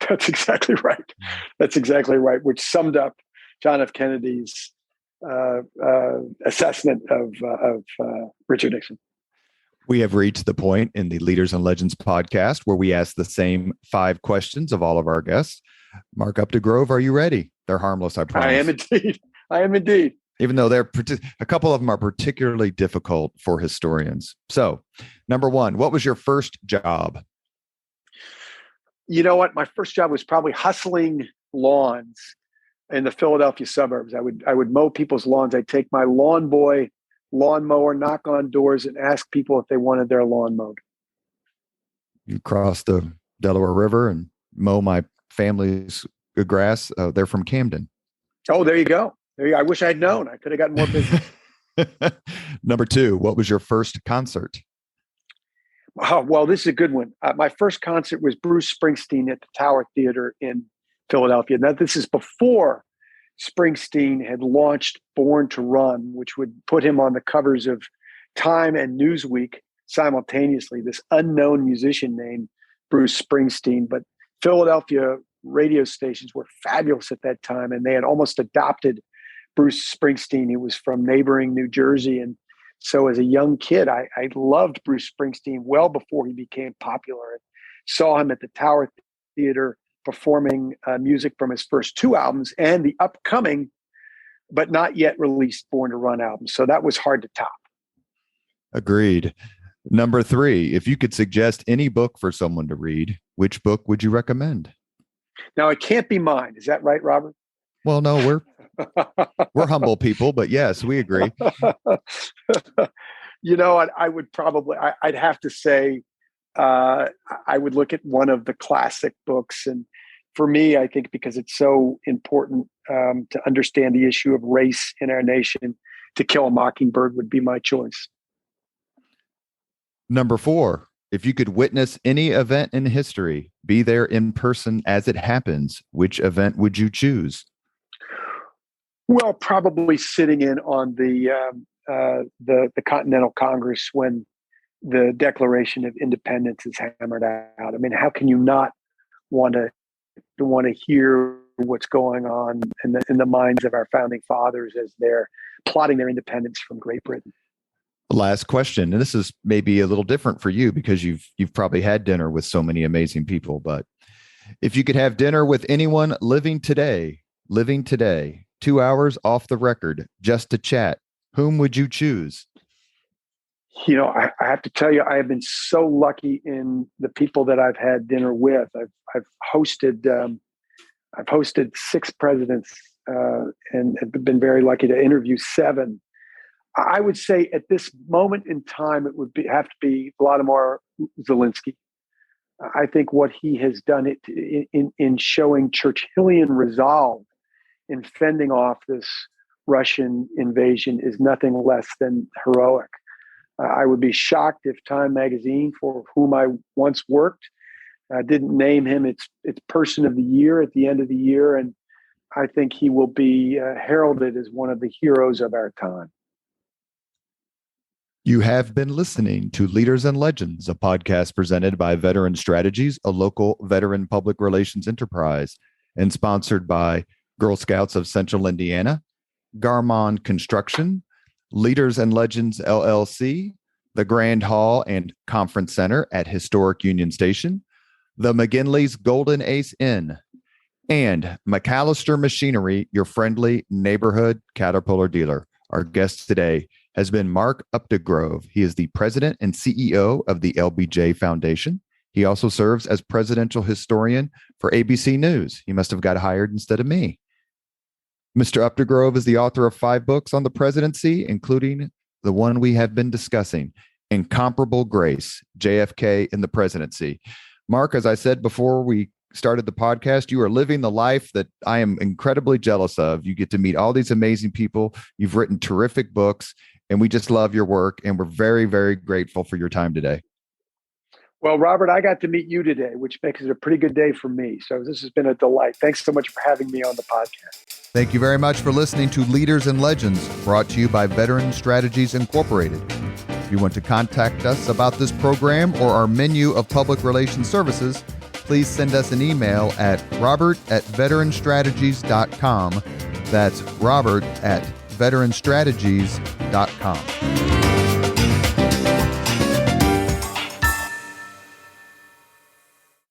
That's exactly right. That's exactly right, which summed up John F. Kennedy's assessment of Richard Nixon. We have reached the point in the Leaders and Legends podcast where we ask the same 5 questions of all of our guests. Mark Updegrove, are you ready? They're harmless, I promise. I am indeed. Even though a couple of them are particularly difficult for historians. So, number 1, what was your first job? You know what? My first job was probably hustling lawns in the Philadelphia suburbs. I would mow people's lawns. I'd take my lawn boy lawnmower, knock on doors, and ask people if they wanted their lawn mowed. You cross the Delaware River and mow my family's grass. They're from Camden. Oh, there you go. I wish I'd known. I could have gotten more business. Number 2, what was your first concert? Oh, well, this is a good one. My first concert was Bruce Springsteen at the Tower Theater in Philadelphia. Now, this is before Springsteen had launched Born to Run, which would put him on the covers of Time and Newsweek simultaneously, this unknown musician named Bruce Springsteen. But Philadelphia radio stations were fabulous at that time, and they had almost adopted Bruce Springsteen, who was from neighboring New Jersey. And So as a young kid, I loved Bruce Springsteen well before he became popular, and saw him at the Tower Theater performing music from his first two albums and the upcoming, but not yet released Born to Run album. So that was hard to top. Agreed. Number 3, if you could suggest any book for someone to read, which book would you recommend? Now, it can't be mine. Is that right, Robert? Well, no, we're humble people, but yes, we agree. I would probably, I'd have to say, I would look at one of the classic books. And for me, I think because it's so important to understand the issue of race in our nation, To Kill a Mockingbird would be my choice. Number 4, if you could witness any event in history, be there in person as it happens, which event would you choose? Well, probably sitting in on the Continental Congress when the Declaration of Independence is hammered out. I mean, how can you not want to hear what's going on in the minds of our founding fathers as they're plotting their independence from Great Britain? Last question, and this is maybe a little different for you because you've probably had dinner with so many amazing people, but if you could have dinner with anyone living today, 2 hours off the record, just to chat, whom would you choose? I have to tell you, I have been so lucky in the people that I've had dinner with. I've hosted 6 presidents and have been very lucky to interview 7. I would say at this moment in time, it would have to be Vladimir Zelensky. I think what he has done in showing Churchillian resolve in fending off this Russian invasion is nothing less than heroic. I would be shocked if Time magazine, for whom I once worked, didn't name him its Person of the Year at the end of the year. And I think he will be heralded as one of the heroes of our time. You have been listening to Leaders and Legends, a podcast presented by Veteran Strategies, a local veteran public relations enterprise, and sponsored by Girl Scouts of Central Indiana, Garmon Construction, Leaders and Legends LLC, the Grand Hall and Conference Center at Historic Union Station, the McGinley's Golden Ace Inn, and McAllister Machinery, your friendly neighborhood Caterpillar dealer. Our guest today has been Mark Updegrove. He is the president and CEO of the LBJ Foundation. He also serves as presidential historian for ABC News. He must have got hired instead of me. Mr. Updegrove is the author of 5 books on the presidency, including the one we have been discussing, Incomparable Grace, JFK in the Presidency. Mark, as I said before we started the podcast, you are living the life that I am incredibly jealous of. You get to meet all these amazing people. You've written terrific books, and we just love your work, and we're very, very grateful for your time today. Well, Robert, I got to meet you today, which makes it a pretty good day for me. So this has been a delight. Thanks so much for having me on the podcast. Thank you very much for listening to Leaders and Legends, brought to you by Veteran Strategies Incorporated. If you want to contact us about this program or our menu of public relations services, please send us an email at robert@veteranstrategies.com. That's robert@veteranstrategies.com.